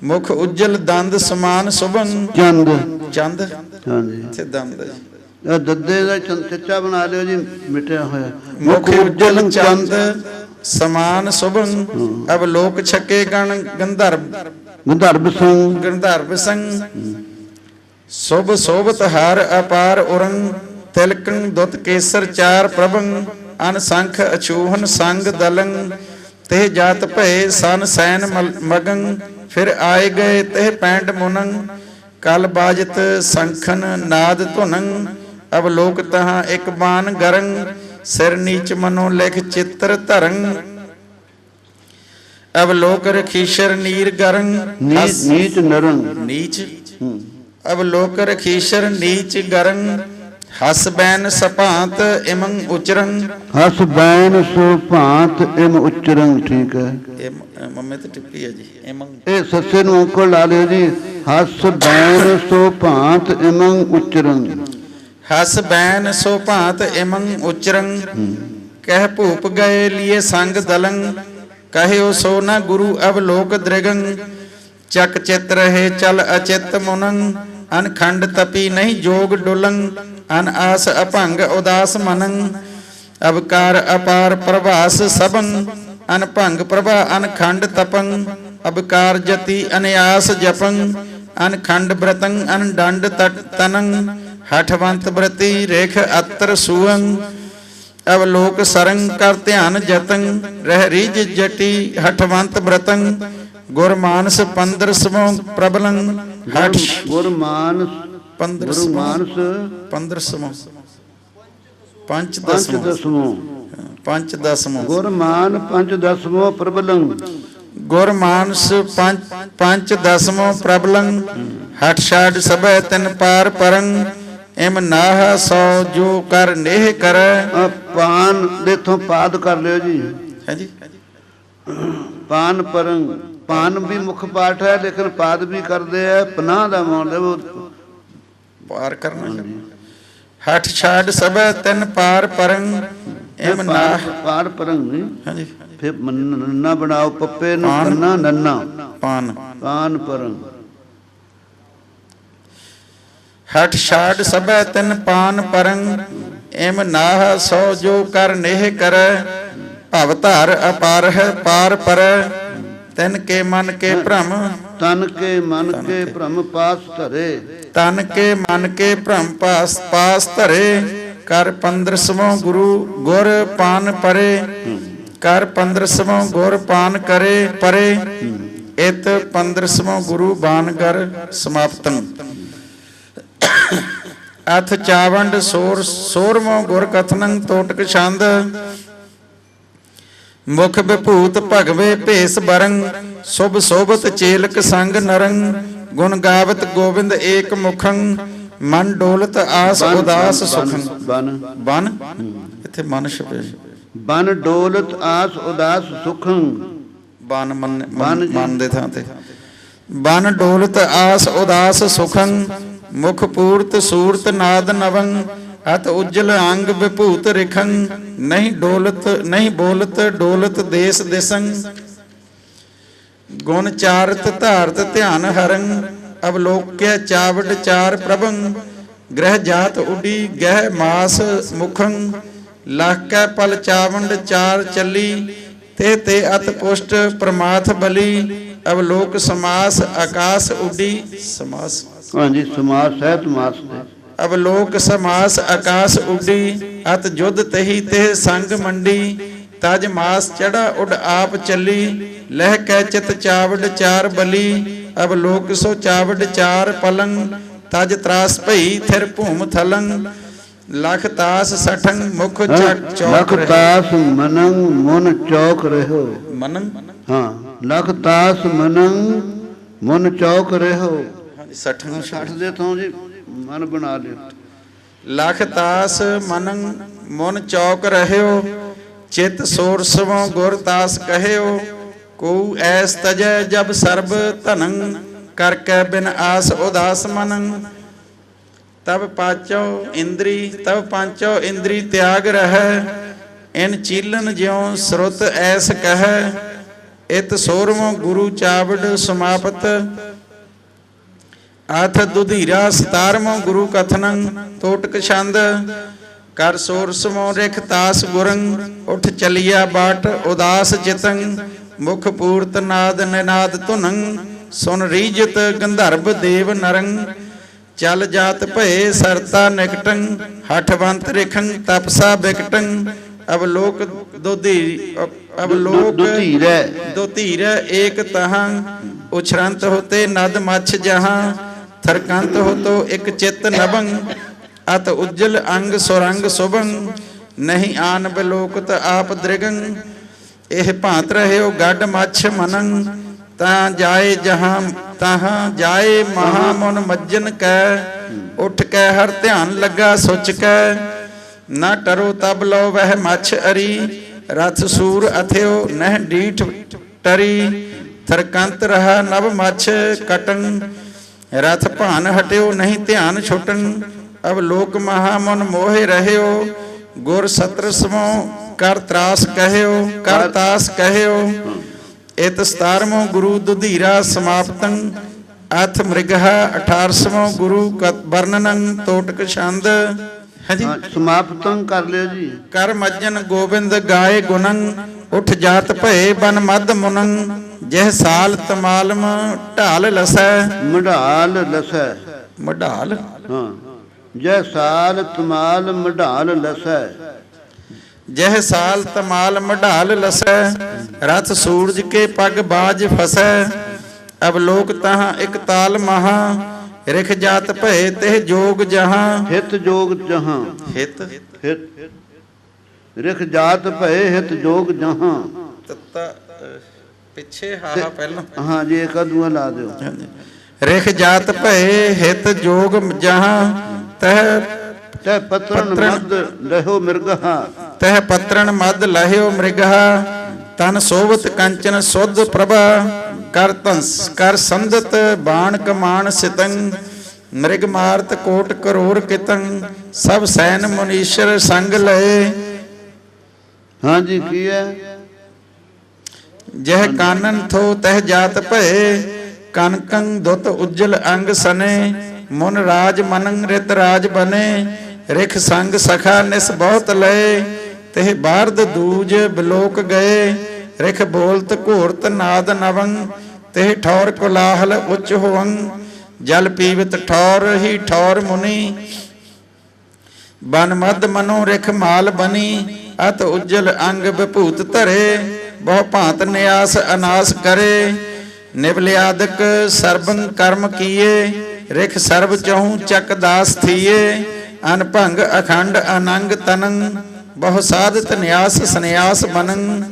मुख उज्जल दंद समान सुभं। ਚੰਦ चंद ਹਾਂਜੀ, ਇੱਥੇ ਦੰਦ ਹੈ ਜੀ। ਇਹ ਦੱਦੇ ਦਾ ਚੱਚਾ ਬਣਾ ਲਿਓ ਜੀ, ਮਿਟਿਆ ਹੋਇਆ। ਮੁਖ ਉਜਲ ਚੰਦ ਸਮਾਨ ਸੁਭੰ, ਅਬ ਲੋਕ ਛਕੇ ਗਣ ਗੰਧਰਵ ਗੰਧਰਵ ਸਿੰਘ ਗੰਧਰਵ ਸੰਗ, ਸੁਭ ਸੋਭਤ ਹਰ ਅਪਾਰ ਉਰੰਗ, ਤਿਲਕੰ ਦੁਤ ਕੇਸਰ ਚਾਰ ਪ੍ਰਭੰ, ਅਨ ਸੰਖ ਅਛੂਹਨ ਸੰਗ ਦਲੰਗ, ਤੇ ਜਾਤ ਭਏ ਸਨ ਸੈਨ ਮਗੰ, ਫਿਰ ਆਏ ਗਏ ਤੇ ਪੈਂਡ ਮੁਨੰ, ਕਲ ਬਾਜਤ ਸੰਖਨ ਨਾਦ ਧੁਨੰ, ਅਬ ਲੋਕ ਤਹਾਂ ਇੱਕ ਬਾਨ ਗਰੰ, ਸਿਰ ਨੀਚ ਮਨੋ ਲਿਖ ਚਿੱਤਰ ਧਰੰ, ਅਬ ਲੋਕ ਰਖੀਸ਼ਰ ਨੀਰ ਗਰੰ। ਨੀਚ ਨਰੰ नीच अब लोक रखीशर नीच गरंग, ਹਸ ਬੈਨ ਸਭਾਂਤ ਇਮੰ ਉਚਰੰ। ਹਸ ਬੈਨ ਸੋ ਭਾਂਤ ਇਮ ਉਚਰੰ। ਠੀਕ ਹੈ, ਇਹ ਮੰਮੇ ਤੇ ਟਿੱਪੀ ਹੈ ਜੀ। ਇਮੰ ਇਹ ਸੱਸੇ ਨੂੰ ਔਂਕੜ ਲਾ ਲਿਓ ਜੀ। ਹਸ ਬੈਨ ਸੋ ਭਾਂਤ ਇਮੰ ਉਚਰੰ। ਹਸ ਬੈਨ ਸੋ ਭਾਂਤ ਇਮੰ ਉਚਰੰ। ਕਹਿ ਭੂਪ ਗਏ ਲੀਏ ਸੰਗ ਦਲੰ। ਕਹਿਓ ਸੋ ਨ ਗੁਰੂ ਅਵਲੋਕ ਦ੍ਰਿਗੰ। ਚੱਕ ਚਿਤ ਰਹੇ ਚਲ ਅਚਿਤ ਮੁਨੰ। ਅਨਖੰਡ ਤਪੀ ਨਹੀਂ ਜੋਗ ਡੁਲੰ। ਅਨ ਆਸ ਅਭੰਗ ਉਦਾਸ ਮਨੰ। ਅਵਕਾਰ ਅਪਾਰ ਪ੍ਰਭਾਸ ਸਭੰ। ਅਨ ਭੰਗ ਪ੍ਰਭਾ ਅਨਖੰਡ ਤਪੰ। ਅਵਕਾਰ ਜਤੀ ਅਨਿਆਸ ਜਪੰ। ਅਨਖੰਡ ਬ੍ਰਤੰ ਅਨ ਡੰਡ ਤਨੰ। ਹਠਵੰਤ ਬ੍ਰਤੀ ਰੇਖ ਅਤਰ ਸੂਅੰ। ਅਵਲੋਕ ਸਰੰ ਕਰ ਧਿਆਨ ਜਤੰ। ਰਹਿ ਰੀਜ ਜਟੀ ਹਠਵੰਤ ਬ੍ਰਤੰ। ਗੁਰਮਾਨਸ 15ਵਾਂ ਪ੍ਰਬਲੰ। ਹਠ ਗੁਰਮਾਨਸ 15ਵਾਂ 15ਵਾਂ ਗੁਰਮਾਨ 15ਵਾਂ ਪ੍ਰਬਲੰ। ਗੁਰਮਾਨਸ 15ਵਾਂ ਪ੍ਰਬਲੰ। ਹਠ ਛਾੜ ਸਭੈ ਤਿਨ ਪਾਰ ਪਰੰ। ਇਮ ਨਾਹ ਸੋ ਜੋ ਕਰ ਨੇਹ ਕਰੈ। ਪਾਨ ਦੇ ਤੋਂ ਪਾਦ ਕਰ ਲਿਓ ਜੀ। ਹੈ ਜੀ। ਪਾਨ ਪਰੰ, ਪਾਨ ਵੀ ਮੁੱਖ ਪਾਠ ਹੈ ਲੇਕਿਨ ਪਾਦ ਵੀ ਕਰਦੇ ਆ। ਪਨਾਹ ਦਾ ਮੋਲ ਪਾਰ ਕਰਨਾ। ਹਠ ਛਾੜ ਸਭੈ ਤਿਨ ਪਾਰ ਪਰੰ। ਇਮ ਨਾਹ ਪਾਰ ਪਰੰ ਨਹੀਂ। ਹਾਂਜੀ। ਫਿਰ ਨੰਨਾ ਬਣਾਓ ਪੱਪੇ ਨੂੰ ਨੰਨਾ ਨੰਨਾ ਪਾਨ ਪਾਨ ਪਰੰ। ਹਠ ਛਾੜ ਸਭੈ ਤਿਨ ਪਾਨ ਪਰੰ। ਇਮ ਨਾਹ ਸੋ ਜੋ ਕਰ ਨੇਹ ਕਰੈ। ਭਵ ਧਾਰ ਅਪਾਰ ਹੈ ਪਾਰ ਪਰੈ। ਤਿਨ ਕੇ ਮਨ ਕੇ ਭ੍ਰਮ। ਤਨ ਕੇ ਮਨ ਕੇ ਭ੍ਰਮ ਪਾਸ ਧਰੇ। ਤਨ ਕੇ ਮਨ ਕੇ ਭ੍ਰਮ ਪਾਸ ਧਰੇ। ਕਰ 15ਵਾਂ ਗੁਰੂ ਗੁਰ ਪਾਨ ਪਰੇ। ਕਰ 15ਵਾਂ ਗੁਰ ਪਾਨ ਕਰੇ ਪਰੇ। ਇਤ 15ਵਾਂ ਗੁਰੂ ਬਾਨ ਕਰ ਸਮਾਪਤੰ। ਅਥ ਚਾਵੰਡ ਸੋਰਵਾਂ ਗੁਰ ਕਥਨੰ ਤੋਟਕ ਛੰਦ। ਮੁਖ ਵਿਭੂਤ ਭਗਵੇ ਭੇਸ ਬਰੰ। ਸੁਭ ਸੋਭਤ ਚੇਲਕ ਸੰਗ ਨਰੰ। ਗੁਣ ਗਾਵਤ ਗੋਬਿੰਦ ਏਕ ਮੁਖੰ। ਮਨ ਡੋਲਤ ਆਸ ਉਦਾਸ ਸੁਖੰ। ਬਨ ਇੱਥੇ ਮਨ ਛਪੇ। ਬਨ ਡੋਲਤ ਆਸ ਉਦਾਸ ਸੁਖੰ। ਬਨ ਮਨ ਦੇ ਥਾਂ ਤੇ ਬਨ ਡੋਲਤ ਆਸ ਉਦਾਸ ਸੁਖੰ। ਮੁਖ ਪੂਰਤ ਸੂਰਤ ਨਾਦ ਨਵੰ। ਅਤ ਉਜਲ ਅੰਗ ਵਿਭੂਤ ਰਿਖੰ। ਨਹੀਂ ਡੋਲਤ ਨਹੀਂ ਬੋਲਤ ਡੋਲਤ ਦੇਸ ਦਿਸੰ। ਗੁਣ ਚਾਰਤ ਧਾਰਤ ਧਿਆਨ ਹਰੰ। ਅਵਲੋਕਿਆ ਚਾਵਡ ਚਾਰ ਪ੍ਰਭੰ। ਗ੍ਰਹਿ ਜਾਤ ਉਡੀ ਗਹਿ ਮਾਸ ਮੁਖੰ। ਲਖ ਕੈ ਪਲ ਚਾਵੰਡ ਚਾਰ ਚੱਲੀ। ਤੇ ਅਤ ਪੁਸ਼ਟ ਪ੍ਰਮਾਥ ਬਲੀ। ਅਵਲੋਕ ਸਮਾਸ ਆਕਾਸ ਉਡੀ। ਸਮਾਸ ਹਾਂਜੀ ਸਮਾਸ ਸਹਿਤ ਮਾਸ ਦੇ। ਅਵਲੋਕ ਸਮਾਸ ਆਕਾਸ ਉਡੀ। ਅਤ ਜੁਧ ਤਹੀ ਤੇ ਸੰਗ ਮੰਡੀ। ਤਜ ਮਾਸ ਚੜਾ ਉਡ ਆਪ ਚੱਲੀ। ਲਹਿ ਕੈ ਚਿਤ ਚਾਵਡ ਚਾਰ ਬਲੀ। ਅਵਲੋਕ ਸੋ ਚਾਵਡ ਚਾਰ ਪਲੰ। ਤਜ ਤਰਾਸ ਭਈ ਥਿਰ ਭੂਮ ਥਲੰ। ਲਖ ਤਾਸ ਸਠੰ ਮੁਖ ਚੌਕ ਲਖ ਤਾਸ ਮਨੰ ਮਨ ਚੌਕ ਰਹਿਓ। ਮਨੰ ਹਾਂ ਲਖ ਤਾਸ ਮਨੰ ਮਨ ਚੌਕ ਰਹਿਓ। ਸਠੰ 60 ਦੇ ਤੋਂ ਜੀ ਮਨ ਬਣਾ ਲਿਓ। ਲਖ ਤਾਸ ਮਨੰ ਮਨ ਚੌਕ ਰਹਿਓ। ਚਿਤ ਸੋਰਸਵੋਂ ਗੁਰ ਤਾਸ ਕਹਿਓ। ਕੋ ਐਸ ਤਜੈ ਜਬ ਸਰਬ ਧਨੰ। ਕਰ ਕੈ ਬਿਨ ਆਸ ਉਦਾਸ ਮਨੰ। ਤਬ ਪਾਚੋ ਇੰਦਰੀ ਤਬ ਪਾਂਚੋ ਇੰਦਰੀ ਤਿਆਗ ਰਹੈ। ਇਨ ਚੀਲਨ ਜਿਉ ਸਰੁਤ ਐਸ ਕਹਿ। ਇਤ ਸੋਰਵੋਂ ਗੁਰੂ ਚਾਵੜ ਸਮਾਪਤ। ਆਥ ਦੁਧੀਰਾ 17ਵਾਂ ਗੁਰੂ ਕਥਨੰ ਤੋਟਕ ਛੰਦ। ਕਰ ਸੋਰਸਵੋਂ ਰਿਖ ਤਾਸ ਗੁਰੰ। ਉਠ ਚਲਿਆ ਬਾਟ ਉਦਾਸ ਚਿਤੰ। ਮੁਖ ਪੂਰਤ ਨਾਦ ਨਿਨਾਦ ਧੁਨੰ। ਸੁਨ ਰੀਜਤ ਗੰਧਰਵ ਦੇਵ ਨਰੰ। ਚਲ ਜਾਤ ਭਏ ਸਰਤਾ ਨਿਕਟੰ। ਹਠਵੰਤ ਰਿਖੰ ਤਪਸਾ ਬਿਕਟੰ। ਅਵਲੋਕ ਦੁਧੀਰ ਏਕ ਤਹਾਂ। ਉਛਰੰਤ ਹੋਤੇ ਨਦ ਮਛ ਜਹਾਂ। ਥਰਕੰਤ ਹੋਤੋ ਇਕ ਚਿਤ ਨਭੰ। ਅਤ ਉਜਲ ਅੰਗ ਸੁਰੰਗ ਸੁਭੰ। ਨਹੀਂ ਆਨ ਬਿਲੋਕਤ ਆਪ ਦ੍ਰਿਗੰ। ਇਹ ਭਾਂਤ ਰਹਿਓ ਗੱਡ ਮਛ ਮਨੰ। ਤਾਂ ਜਾਏ ਜਹਾਂ ਤਹਾਂ ਜਾਏ ਮਹਾ ਮਨ ਮੱਜਨ ਕੈ ਉੱਠ ਕੇ ਹਰ ਧਿਆਨ ਲੱਗਾ ਸੁਚ ਕੈ ਨਾ ਟਰੋ ਤਬ ਲੋ ਵਹਿ ਮੱਛ ਅਰੀ ਰਥ ਸੂਰ ਅਥਿਓ ਨਹਿ ਡੀਠ ਟਰੀ ਥਰਕੰਤ ਰਹਾ ਨਵ ਮੱਛ ਕਟਨ ਰਥ ਭਾਨ ਹਟਿਓ ਨਹੀਂ ਧਿਆਨ ਛੁਟਨ ਅਬ ਲੋਕ ਮਹਾ ਮਨ ਮੋਹਿ ਰਹਿਓ ਗੁਰ ਸਤਰ ਸਮੋ ਕਰ ਤਰਾਸ ਕਹਿਓ ਕਰ ਤਾਸ ਕਹਿਓ ਇਤ 17ਵਾਂ ਗੁਰੂ ਦੁਧੀਰਾ ਸਮਾਪਤੰ ਅਥ ਮ੍ਰਿਗਹਾ 18ਵਾਂ ਗੁਰੂ ਵਰਣਨੰ ਤੋਟਕ ਛੰਦ। ਹਾਂਜੀ ਸਮਾਪਤੰ ਕਰ ਲਿਓ ਜੀ। ਕਰ ਮੱਜਨ ਗੋਬਿੰਦ ਗਾਏ ਗੁਣੰ ਉਠ ਜਾਤ ਭਏ ਬਨ ਮਦ ਮੁਨੰ ਜਹ ਸਾਲ ਤਮਾਲਮ ਢਾਲ ਲਸੈ ਮਢਾਲ ਲਸੈ ਮਢਾਲ ਹਾਂ ਜਹ ਸਾਲ ਤਮਾਲ ਮਢਾਲ ਲਸੈ ਜਹ ਸਾਲ ਤਮਾਲ ਮਢਾਲ ਲਸੈ ਰਥ ਸੂਰਜ ਕੇ ਪਗ ਬਾਜ ਫਸੈ ਅਬ ਲੋਕ ਤਹਾਂ ਇਕ ਤਾਲ ਮਹਾ ਰਿਖ ਜਾਤ ਭਏ ਤਿਹ ਜੋਗ ਜਹਾਂ ਹਿਤ ਜੋਗ ਜਹਾਂ ਹਿਤ ਹਿਤ ਰਿਖ ਜਾਤ ਭਏ ਹਿਤ ਜੋਗ ਜਹਾਂ ਤਤਾ ਪਿੱਛੇ ਹਾਹਾ ਪਹਿਲਾਂ ਹਾਂ ਜੀ ਇੱਕ ਦੂਆ ਲਾ ਦਿਓ। ਰਿਖ ਜਾਤ ਭਏ ਹਿਤ ਜੋਗ ਜਹਾਂ ਤਹ ਪਤਰਨ ਮਦ ਲਹਿਓ ਮਿਰਗਹਾ ਤਹ ਪਤਰਨ ਮਦ ਲਹਿਓ ਮਿਰਗਹਾ ਤਨ ਸੋਵਤ ਕੰਚਨ ਸੁਧ ਪ੍ਰਭਾ ਕਰ ਤੰਸ ਕਰ ਸੰਦਤ ਬਾਣ ਕਮਾਨ ਸਿਤੰ ਮ੍ਰਿਗ ਮਾਰਤ ਕੋਟ ਕਰੋੜ ਕਿਤੰ ਸਭ ਸੈਨ ਮੁਨੀਸ਼ਰ ਸੰਗ ਲਏ। ਹਾਂਜੀ ਕੀ ਹੈ ਜਹ ਕਾਨਨ ਥੋ ਤਹ ਜਾਤ ਭਏ ਕਨਕੰ ਦੁਤ ਉਜਲ ਅੰਗ ਸਨੇ ਮੁਨ ਰਾਜ ਮਨੰ ਰਿਤ ਰਾਜ ਬਨੇ ਰਿਖ ਸੰਗ ਸਖਾ ਨਿਸ ਬਹੁਤ ਲਏ ਤਿਹ ਬਾਰਦ ਦੂਜ ਬਿਲੋਕ ਗਏ ਰਿਖ ਬੋਲਤ ਘੋਰਤ ਨਾਦ ਨਵੰ ਤਿਹ ਠੌਰ ਕੋਲਾਹਲ ਉੱਚ ਹੋਵੰ ਜਲ ਪੀਵਤ ਠੌਰ ਹੀ ਠੌਰ ਮੁਨੀ ਬਨ ਮਦ ਮਨੋ ਰਿਖ ਮਾਲ ਬਨੀ ਅਤ ਉਜਲ ਅੰਗ ਵਿਭੂਤ ਧਰੇ ਬਹੁ ਭਾਂਤ ਨਿਆਸ ਅਨਾਸ ਕਰੇ ਨਿਵਲਿਆਦਕ ਸਰਬੰ ਕਰਮ ਕੀਏ ਰਿਖ ਸਰਬ ਚਹੂ ਚੱਕ ਦਾਸ ਥੀਏ ਅਨਭੰਗ ਅਖੰਡ ਅਨੰਗ ਤਨੰ ਬਹੁ ਸਾਧਤ ਨਿਆਸ ਸੰਿਆਸ ਬਨੰ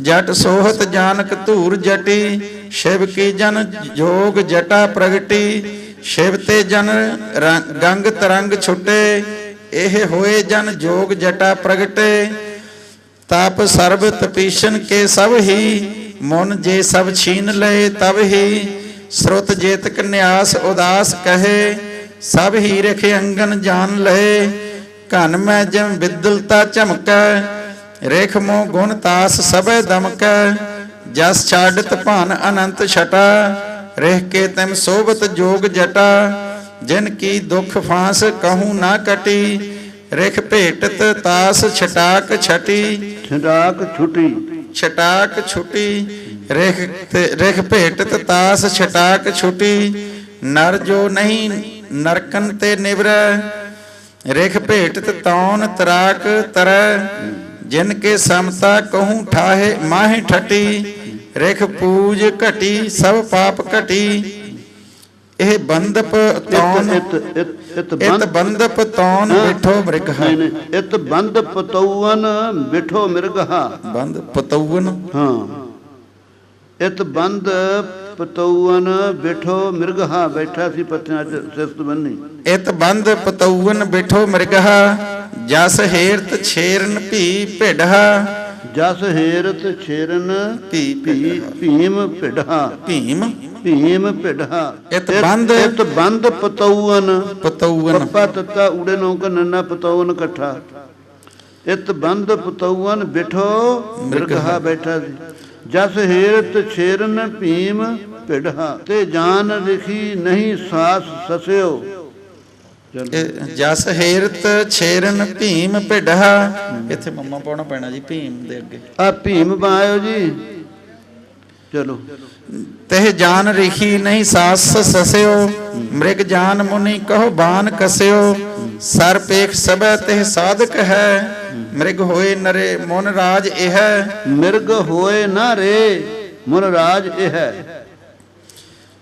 ਜਟ ਸੋਹਤ ਜਾਨਕ ਧੂਰ ਜਟੀ ਸ਼ਿਵ ਕੀ ਜਨ ਜੋਗ ਜਟਾ ਪ੍ਰਗਟੀ ਸ਼ਿਵ ਤੇ ਜਨ ਗੰਗ ਤਰੰਗ ਛੁਟੇ ਇਹ ਹੋਏ ਜਨ ਜੋਗ ਜਟਾ ਪ੍ਰਗਟੇ ਤਾਪ ਸਰਬ ਤਪੀਸ਼ਨ ਕੇ ਸਭ ਹੀ ਮਨ ਜੇ ਸਭ ਛੀਨ ਲਏ ਤਬ ਹੀ ਸਰੁਤ ਜੇਤਕ ਨਿਆਸ ਉਦਾਸ ਕਹੇ ਸਭ ਹੀ ਰਖ ਅੰਗਨ ਜਾਣ ਲਏ ਘਨ ਮੈਂ ਜਿਮ ਵਿਦਲਤਾ ਝਮਕੈ ਰੇਖ ਮੋ ਗੁਣ ਤਾਸ ਸਭੈ ਦਮਕੈ ਜਸ ਛਾੜਤ ਭਾਨ ਅਨੰਤ ਛਟਾ ਰਹਿ ਕੇ ਤੈਮ ਸੋਭਤ ਜੋਗ ਜਟਾ ਜਿਨ ਕੀ ਦੁਖ ਫਾਂਸ ਕਹੂੰ ਨਾ ਕਟੀ ਰਿਖ ਭੇਟਤ ਤਾਸ ਛਟਾਕ ਛਟੀ ਛਟਾਕ ਛੁਟੀ ਛਟਾਕ ਛੁਟੀ ਰਿਖ ਭੇਟਤ ਤਾਸ ਛਟਾਕ ਛੁਟੀ ਨਰ ਜੋ ਨਹੀਂ ਨਰਕਨ ਤੇ ਨਿਵਰੈ ਰਿਖ ਭੇਟਤ ਤੌਨ ਤਰਾਕ ਤਰੈ ਜਿਨ ਕੇ ਸਮਤਾ ਕਹੂੰ ਠਾਹੇ ਮਾਹੇ ਠਟੀ ਰਿਖ ਪੂਜ ਘਟੀ ਸਭ ਪਾਪ ਘਟੀ ਇਹ ਬੰਦਪ ਤੌਨ ਇਤ ਬੰਦਪ ਤੌਨ ਬਿਠੋ ਮ੍ਰਿਗਹਾ ਇਤ ਬੰਦ ਪਤੌਵਨ ਬਿਠੋ ਮਿਰਗਹਾ ਬੰਦ ਪਤੌਵਨ ਹਾਂ ਇਤ ਬੰਦ ਪਤੌਵਨ ਬਿਠੋ ਮਿਰਗਹਾ ਬੈਠਾ ਸੀ ਪੱਤਿਆਂ 'ਚ ਸਿਫਤ ਬੰਨੀ ਇਤ ਬੰਦ ਪਤੌਵਨ ਬਿਠੋ ਮਿਰਗਹਾ ਜਸ ਹੇਰਤ ਛੇਰਨ ਭੀ ਭਿੜਹਾ ਜਸ ਹੇਰਤ ਛੇਰਨ ਭੀਮ ਭਿੜਹਾ ਭੀਮ ਭਿੜਹਾ ਇਤ ਬੰਦ ਪਤੌਵਨ ਪਤੌਵਨ ਤੱਤਾ ਊੜੇ ਨੋ ਕ ਨੰਨਾ ਪਤੌਵਨ ਇਕੱਠਾ ਇਤ ਬੰਦ ਪਤੌਵਨ ਬਿਠੋ ਮਿਰਗਹਾ ਬੈਠਾ ਸੀ ਜਸ ਹੇਰਤ ਛੇਰਨ ਭੀਮ ਭਿੜਹਾ ਤੇ ਜਾਨ ਲਿਖੀ ਨਹੀਂ ਸਾਸ ਸਸਿਓ ਜਸ ਹੇਰਤ ਛੇਰਨ ਭੀਮ ਭਿੜਹਾ ਇੱਥੇ ਮੰਮਾ ਪਾਉਣਾ ਪੈਣਾ ਜੀ ਭੀਮ ਦੇ ਅੱਗੇ ਆ ਭੀਮ ਪਾਇਓ ਜੀ ਚਲੋ ਤਹਿ ਜਾਨ ਰਿਖੀ ਨਹੀਂ ਸਾਸ ਸਸਿਓ ਮ੍ਰਿਗ ਜਾਨ ਮੁਨੀ ਕਹੋ ਬਾਨ ਕਸਿਓ ਸਰ ਪੇਖ ਸਭੈ ਤਿਹ ਸਾਧਕ ਹੈ ਮ੍ਰਿਗ ਹੋਏ ਨਰੇ ਮਨ ਰਾਜ ਇਹ ਮਿਰਗ ਹੋਏ ਨਾ ਰੇ ਮਨ ਰਾਜ ਇਹ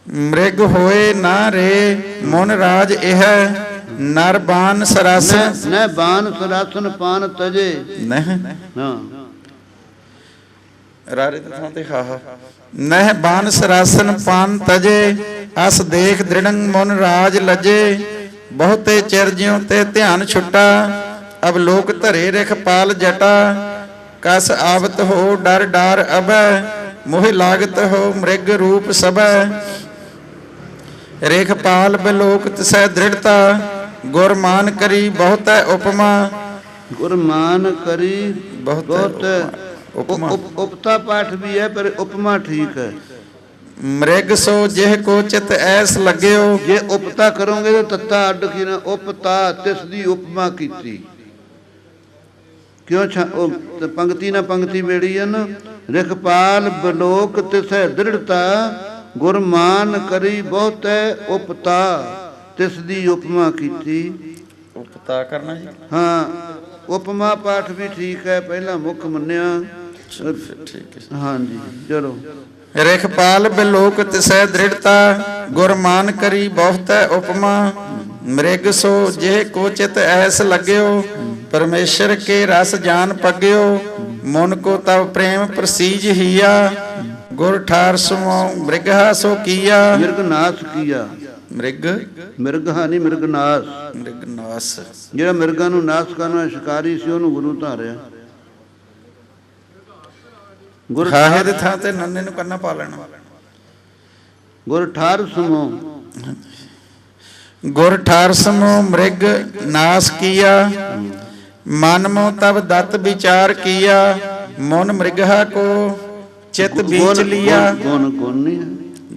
ਮ੍ਰਿਗ ਹੋਏ ਨਾ ਰੇ ਮਨ ਰਾਜ ਇਹ ਨਰ ਬਾਨ ਸਰਾਸਨ ਨਹਿ ਬਾਨ ਸਰਾਸਨ ਪਾਨ ਤਜੇ ਨਹਿ ਹਾਂ ਰਾਰੇ ਦੀ ਥਾਂ ਤੇ ਹਾਹਾ। ਨਹਿ ਬਾਨਸ ਰਾਸਨ ਪਾਨ ਤਜੇ, ਅਸ ਦੇਖ ਦ੍ਰਿੜੰ ਮਨ ਰਾਜ ਲਜੇ। ਬਹੁਤੇ ਚਿਰ ਜਿਉ ਤੇ ਧਿਆਨ ਛੁਟਾ, ਅਬ ਲੋਕ ਧਰੇ ਰਿਖ ਪਾਲ ਜਟਾ। ਕਸ ਆਵਤ ਹੋ ਡਰ ਡਾਰ ਅਬੈ, ਮੋਹਿ ਲਾਗਤ ਹੋ ਮ੍ਰਿਗ ਰੂਪ ਸਬੈ। ਰੇਖ ਪਾਲ ਬਿਲੋਕ ਤਿਸੈ ਦ੍ਰਿੜਤਾ, ਗੁਰ ਮਾਨ ਕਰੀ ਬਹੁਤੈ ਉਪਮਾ। ਗੁਰ ਮਾਨ ਕਰੀ ਬਹੁਤ ਉਪਮਾ। ਉਪਤਾ ਪਾਠ ਵੀ ਹੈ ਪਰ ਉਪਮਾ ਠੀਕ ਹੈ। ਮ੍ਰਿਗ ਸੋ ਜਿਹ ਕੋ ਚਿਤ ਐਸ ਲੱਗਿਓ। ਜੇ ਉਪਤਾ ਕਰੋਗੇ ਤਾਂ ਤੱਤਾ ਅੱਡ ਕੀ ਨਾ ਉਪਤਾ, ਤਿਸ ਦੀ ਉਪਮਾ ਕੀਤੀ। ਕਿਉਂ ਪੰਕਤੀ ਨਾ ਪੰਕਤੀ ਵੇੜੀ ਹੈ ਨਾ। ਰਿਖਪਾਲ ਬਲੋਕ ਤਿਸੈ ਦ੍ਰਿੜਤਾ, ਗੁਰ ਮਾਨ ਕਰੀ ਬਹੁਤੈ ਉਪਤਾ, ਤਿਸ ਦੀ ਉਪਮਾ ਕੀਤੀ। ਉਪਤਾ ਕਰਨਾ ਜੀ। ਹਾਂ, ਉਪਮਾ ਪਾਠ ਵੀ ਠੀਕ ਹੈ, ਪਹਿਲਾਂ ਮੁੱਖ ਮੰਨਿਆ। ਠੀਕ ਹੈ। ਹਾਂਜੀ ਚਲੋ। ਰਿਖਪਾਲ ਬਿਲੋਕ ਤਿਸੈ ਦ੍ਰਿੜਤਾ, ਗੁਰ ਮਾਨ ਕਰੀ ਬਹੁਤੈ ਉਪਮਾ। ਮ੍ਰਿਗ ਸੋ ਜਿਹ ਕੋ ਚਿਤ ਐਸ ਲੱਗਿਓ, ਪਰਮੇਸ਼ਰ ਕੇ ਰਸ ਜਾਨ ਪਗਿਓ। ਮਨ ਕੋ ਤਵ ਪ੍ਰੇਮ ਪ੍ਰਸੀਜ ਹੀਆ, ਗੁਰ ਠਾਰ ਸਮੋ ਮ੍ਰਿਗਹਾ ਸੋ ਕੀਆ। ਮਿਰਗਨਾਸ ਕੀਆ। ਮਿਰਗਹਾ ਨਹੀਂ, ਮਿਰਗਨਾਸ। ਮ੍ਰਿਗਨਾਸ ਜਿਹੜਾ ਮਿਰਗਾਂ ਨੂੰ ਨਾਸ ਕਰਨ ਵਾਲਾ ਸ਼ਿਕਾਰੀ ਸੀ, ਉਹਨੂੰ ਗੁਰੂ ਧਾਰਿਆ। ਗੁਰ ਹਾਹੇ ਦੇ ਥਾਂ ਤੇ ਨੰਨੇ ਨੂੰ ਕੰਨਾ ਪਾ ਲੈਣਾ। ਗੁਰ ਠਾਰ ਸਮੋ, ਗੁਰ ਠਾਰ ਸਮੋ ਮ੍ਰਿਗ ਨਾਸ ਕੀਆ। ਮਨ ਮੋ ਤਬ ਦਤ ਵਿਚਾਰ ਕੀਆ, ਮਨ ਮ੍ਰਿਗਹਾ ਕੋ ਚਿਤ ਬੀਚ ਲਿਆ। ਗੁਣ ਗੁਣ ਨਹੀਂ ਹੈ,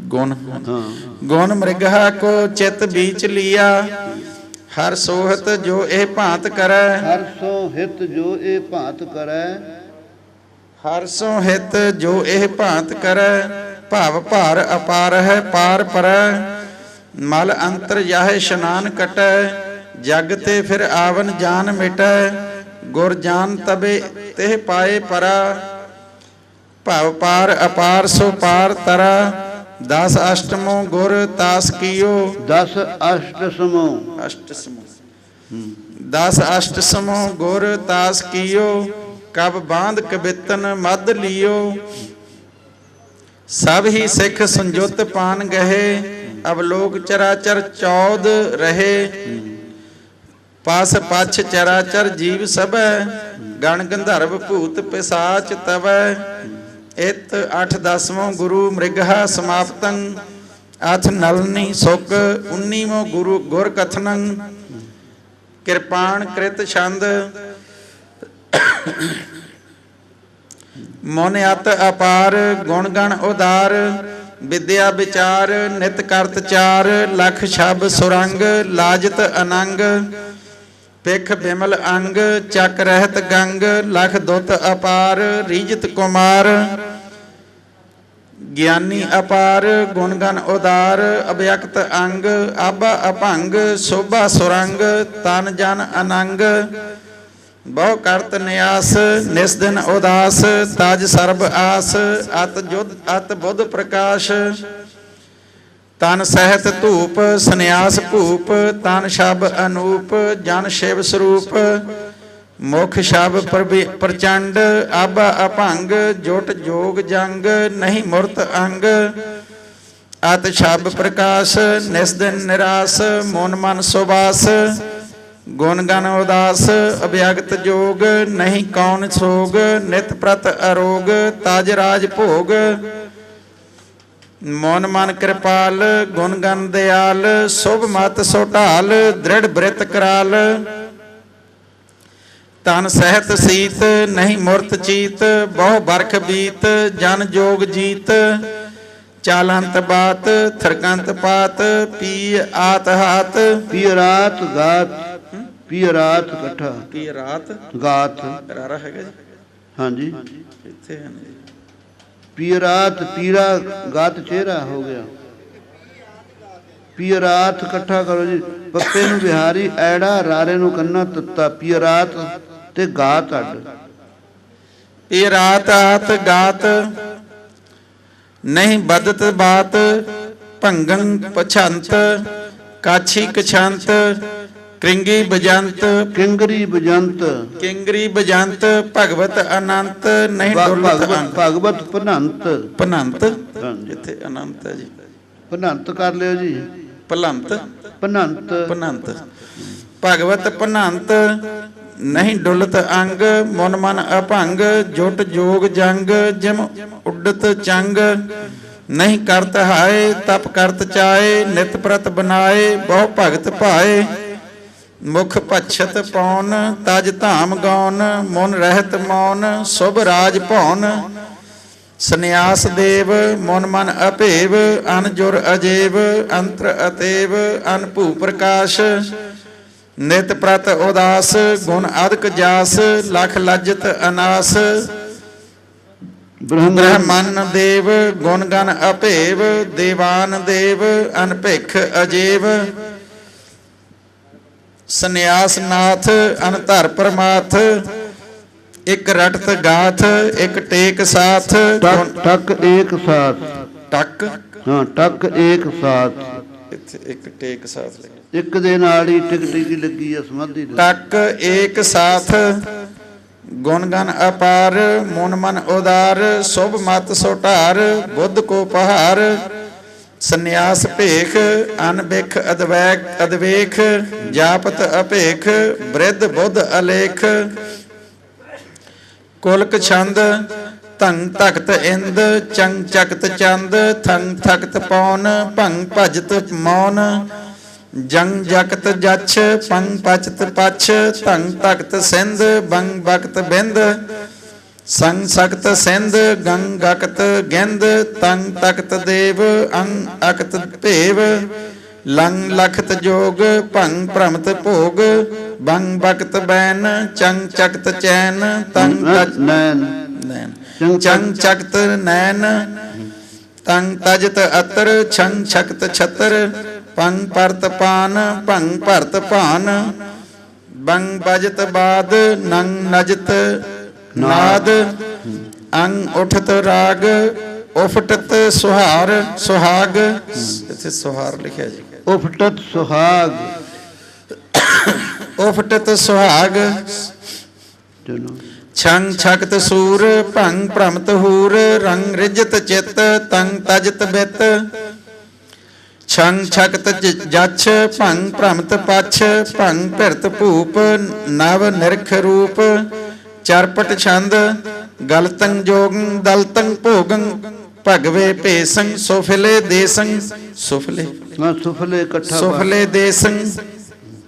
ਗੁਣ ਹਾਂ। ਗੁਣ ਮ੍ਰਿਗਹਾ ਕੋ ਚਿਤ ਬੀਚ ਲਿਆ। ਹਰ ਸੋਹਤ ਜੋ ਇਹ ਭਾਂਤ ਕਰੈ, ਹਰ ਸੋ ਹਿਤ ਜੋ ਇਹ ਭਾਂਤ ਕਰੈ। ਹਰ ਸੋ ਹਿਤ ਜੋ ਇਹ ਭਾਂਤ ਕਰੈ। ਭਾਵ ਭਾਰ ਅਪਾਰ ਹੈ ਪਾਰ ਪਰੈ। ਮਲ ਅੰਤਰ ਯਾਹੇ ਇਸ਼ਨਾਨ ਕਟੈ, ਜਗ ਤੇ ਫਿਰ ਆਵਨ ਜਾਨ ਮਿਟੈ। ਗੁਰ ਜਾਨ ਤਬੇ ਤਿਹ ਪਾਏ ਪਰਾ, ਭਾਵ ਪਾਰ ਅਪਾਰ ਸੋ ਪਾਰ ਤਰਾ। 10 ਅਸ਼ਟਮੋ ਗੁਰ ਤਾਸ ਕੀਓ। 10 ਅਸ਼ਟ ਸਮੋ, ਅਸ਼ਟ ਸਮੋ 10 ਅਸ਼ਟ ਸਮੋ ਗੁਰ ਤਾਸ ਕੀਓ। ਕਬ ਬਾਂਧ ਕਬਿਤਨ ਮਦ ਲਿਓ। ਸਭ ਹੀ ਸਿੱਖ ਸੰਜੁਤ ਪਾਨ ਗਏ, ਅਬ ਲੋਕ ਚਰਾਚਰ ਚੌਦ ਰਹੇ। ਪਾਸ ਪਛ ਚਰਾਚਰ ਜੀਵ ਸਭੈ, ਗਣ ਗੰਧਰਵ ਭੂਤ ਪਿਸਾਚ ਤਵੈ। ਇਤ 8 10ਵਾਂ ਗੁਰੂ ਮ੍ਰਿਗਹਾ ਸਮਾਪਤੰ, ਅਥ ਨਲਨੀ ਸੁਕ 19ਵਾਂ ਗੁਰੂ ਗੁਰ ਕਥਨੰ। ਕਿਰਪਾਨ ਕ੍ਰਿਤ ਛੰਦ, ਮਨ ਅਤ ਅਪਾਰ ਗੁਣ ਗਣ ਉਦਾਰ। ਵਿਦਿਆ ਵਿਚਾਰ ਨਿਤ ਕਰਤ ਚਾਰ, ਲਖ ਛਬ ਸੁਰੰਗ ਲਾਜਤ ਅਨੰਗ। ਪਿਖ ਬਿਮਲ ਅੰਗ ਚੱਕ ਰਹਿਤ ਗੰਗ, ਲਖ ਦੁੱਤ ਅਪਾਰ ਰੀਜਤ ਕੁਮਾਰ। ਗਿਆਨੀ ਅਪਾਰ ਗੁਣ ਗਣ ਉਦਾਰ, ਅਭਿਅਕਤ ਅੰਗ ਆਬਾ ਅਭੰਗ। ਸੋਭਾ ਸੁਰੰਗ ਤਨ ਜਨ ਅਨੰਗ, ਬਹੁ ਕਰਤ ਨਿਆਸ ਨਿਸ ਦਿਨ ਉਦਾਸ। ਤਜ ਸਰਬ ਆਸ ਅਤ ਜੁਧ ਅਤ ਬੁੱਧ ਪ੍ਰਕਾਸ਼। ਤਨ ਸਹਿਤ ਧੂਪ ਸੰਨਿਆਸ ਭੂਪ, ਤਨ ਸ਼ਬ ਅਨੂਪ ਜਨ ਸ਼ਿਵ ਸਰੂਪ। ਮੁਖ ਸ਼ਬ ਪ੍ਰਚੰਡ ਆਬਾ ਅਭੰਗ, ਜੁਟ ਜੋਗ ਜੰਗ ਨਹੀਂ ਮੁਰਤ ਅੰਗ। ਅਤ ਸ਼ਬ ਪ੍ਰਕਾਸ਼ ਨਿਸ ਦਿਨ ਨਿਰਾਸ, ਮਨ ਮਨ ਸੁਬਾਸ। ਗੁਣ ਗਣ ਉਦਾਸ ਅਭਿਅਗਤ ਜੋਗ, ਨਹੀਂ ਕੌਣ ਸੋਗ। ਨਿਤ ਪ੍ਰਤ ਅਰੋਗ ਤਜ ਰਾਜ ਭੋਗ। ਮਨ ਮਨ ਕਿਰਪਾਲ ਗੁਣ ਗਣ ਦਿਆਲ, ਸੁਭ ਮਤ ਸੋ ਢਾਲ ਦ੍ਰਿੜ ਬ੍ਰਿਤ ਕਰਾਲ। ਤਨ ਸਹਿਤ ਸੀਤ ਨਹੀਂ ਮੁਰਤ ਚੀਤ, ਬਹੁ ਬਰਖ ਬੀਤ ਜਨ ਜੋਗ ਜੀਤ। ਚਾਲੰਤ ਬਾਤ ਥਰਕੰਤ ਪਾਤ, ਪੀ ਆਤ ਹਾਤ। ਪੀ ਰਾਤ ਗਾਤ, ਪੀ ਰਾਤ ਇਕੱਠਾ, ਪੀ ਰਾਤ ਗਾਤ ਰਾਰਾ ਹੈਗਾ ਜੀ। ਹਾਂਜੀ ਇੱਥੇ ਹੈ ਜੀ। ਪੀ ਰਾਤ ਪੀਰਾ ਗਾਤ ਚਿਹਰਾ ਹੋ ਗਿਆ। ਪੀ ਰਾਤ ਇਕੱਠਾ ਕਰੋ ਜੀ। ਪੱਪੇ ਨੂੰ ਬਿਹਾਰੀ ਐੜਾ, ਰਾਰੇ ਨੂੰ ਕੰਨਾ ਤੱਤਾ। ਪੀ ਰਾਤ ਤੇ ਗਾਤ ਅੱਡ। ਪੀ ਰਾਤ ਆਤ ਗਾਤ ਨਹੀਂ ਬਦਤ ਬਾਤ। ਭੰਗੰ ਪਛੰਤ ਕਾਛੀ ਕਛੰਤ, ਕ੍ਰਿੰਗੀ ਬਜੰਤ ਕਿੰਗਰੀ ਬਜੰਤ ਕਿੰਗਰੀ ਬਜੰਤ ਭਗਵਤ ਅਨੰਤ ਨਹੀਂ ਡੁੱਲਤ ਅੰਗ ਭਗਵਤ ਭਨੰਤ ਭਨੰਤ ਹਾਂਜੀ। ਇੱਥੇ ਅਨੰਤ ਹੈ ਜੀ ਭਨੰਤ ਕਰ ਲਿਓ ਜੀ ਭਲੰਤ ਭਨੰਤ ਭਨੰਤ ਭਗਵਤ ਭਨੰਤ ਨਹੀਂ ਡੁੱਲਤ ਅੰਗ ਮਨ ਮਨ ਅਭੰਗ ਜੁਟ ਜੋਗ ਜੰਗ ਜਿਮ ਉੱਡਤ ਚੰਗ ਨਹੀਂ ਕਰਤ ਹਾਏ ਤਪ ਕਰਤ ਚਾਏ ਨਿਤ ਪ੍ਰਤ ਬਨਾਏ ਬਹੁ ਭਗਤ ਭਾਏ ਮੁਖ ਭਛਤ ਪੌਨ ਤਜ ਧਾਮ ਗੌਨ ਮਨ ਰਹਿਤ ਮੌਨ ਸੁਭ ਰਾਜ ਭੌਨ ਸੰਨਿਆਸ ਦੇਵ ਮਨ ਮਨ ਅਭੇਵ ਅਨ ਜੁਰ ਅਜੇਵ ਅੰਤਰ ਅਤੇਵ ਅਨ ਭੂ ਪ੍ਰਕਾਸ਼ ਨਿਤ ਪ੍ਰਤ ਉਦਾਸ ਗੁਣ ਅਦਕ ਜਾਸ ਲਖ ਲਜਤ ਅਨਾਸ ਬ੍ਰਹਮਨ ਦੇਵ ਗੁਣ ਗਨ ਅਭੇਵ ਦੇਵਾਨ ਦੇਵ ਅਨਭਿਖ ਅਜੇਵ ਸੰਨਿਆਸ ਨਾਥ ਅਨਧਰ ਪਰਮਾਰਥ ਇੱਕ ਰਟਤ ਗਾਥ ਇੱਕ ਟੇਕ ਸਾਥ ਟਕ ਏਕ ਸਾਥ ਟਕ ਹਾਂ ਟਕ ਏਕ ਸਾਥ ਇੱਥੇ ਇੱਕ ਟੇਕ ਸਾਥ ਲਿਖਿਆ ਇੱਕ ਦੇ ਨਾਲ ਹੀ ਟਿਕ ਟਿਕੀ ਲੱਗੀ ਆ ਸਮਾਧੀ ਦੇ ਟਕ ਏਕ ਸਾਥ ਗੁਣ ਗਨ ਅਪਾਰ ਮਨ ਮਨ ਉਦਾਰ ਸੁਭ ਮਤ ਸੋਟਾਰ ਬੁੱਧ ਕੋ ਪਹਾਰ ਸੰਨਿਆਸ ਭੇਖ ਅਨਬਿਖ ਅਦਵੇਖ ਜਾਪਤ ਅਭੇਖ ਬ੍ਰਿਧ ਬੁੱਧ ਅਲੇਖ ਕੁਲਕ ਛੰਦ ਧੰ ਤਖਤ ਇੰਦ ਚੰਗ ਚਕਤ ਚੰਦ ਥੰ ਥਕਤ ਪੌਨ ਭੰਗ ਭਜਤ ਮੌਨ ਜੰਗ ਜਕਤ ਜਛ ਪੰਗ ਪਚਤ ਪਛ ਧੰ ਤਖਤ ਸਿੰਧ ਬੰਗ ਬਖਤ ਬਿੰਦ ਸੰਗ ਸਕਤ ਸਿੰਧ ਗੰਗ ਗਕਤ ਗਿੰਦ ਤੰਗ ਤਖਤ ਦੇਵ ਅੰਗ ਅਕਤ ਭੇਵ ਲੰਗ ਲਖਤ ਜੋਗ ਭੰਗ ਭ੍ਰਮਤ ਭੋਗ ਬੰਗ ਬਕਤ ਬੈਨ ਚੰਗ ਚਕਤ ਚੈਨ ਤੰਗ ਨੈਣ ਨੈਨ ਚੰਗ ਚਕਤ ਨੈਨ ਤੰਗ ਤਜਤ ਅਤਰ ਛੰਗ ਛਕਤ ਛਤਰ ਪੰਗ ਪਰਤ ਪਾਨ ਭੰਗ ਭਰਤ ਭਾਨ ਬੰਗ ਬਜਤ ਬਾਦ ਨੰਗ ਨਜਤ ਨਾਦ ਅੰਗ ਉਠਤ ਰਾਗ ਉਫਟਤ ਸੁਹਾਰ ਸੁਹਾਗ ਇੱਥੇ ਸੁਹਾਰ ਲਿਖਿਆ ਜੀ ਉਫਟਤ ਸੁਹਾਗ ਉਫਟਤ ਸੁਹਾਗ ਚਲੋ ਛੰਗ ਛਕਤ ਸੂਰ ਭੰਗ ਭ੍ਰਮਤ ਹੂਰ ਰੰਗ ਰਿਜਤ ਚਿਤ ਤੰਗ ਤਜਤ ਬਿਤ ਛੰਗ ਛਕਤ ਜਛ ਭੰਗ ਭ੍ਰਮਤ ਪਛ ਭੰਗ ਭਿਰਤ ਭੂਪ ਨਵ ਨਿਰਖ ਰੂਪ ਚਰਪਟ ਛੰਦ ਗਲਤੰ ਜੋਗੰ ਦਲਤੰ ਭੋਗੰ ਭਗਵੇ ਭੇਸੰ ਸੁਫਲੇ ਦੇਸੰ ਸੁਫਲੇ ਨਾ ਸੁਫਲੇ ਇਕੱਠਾ ਸੁਫਲੇ ਦੇਸੰ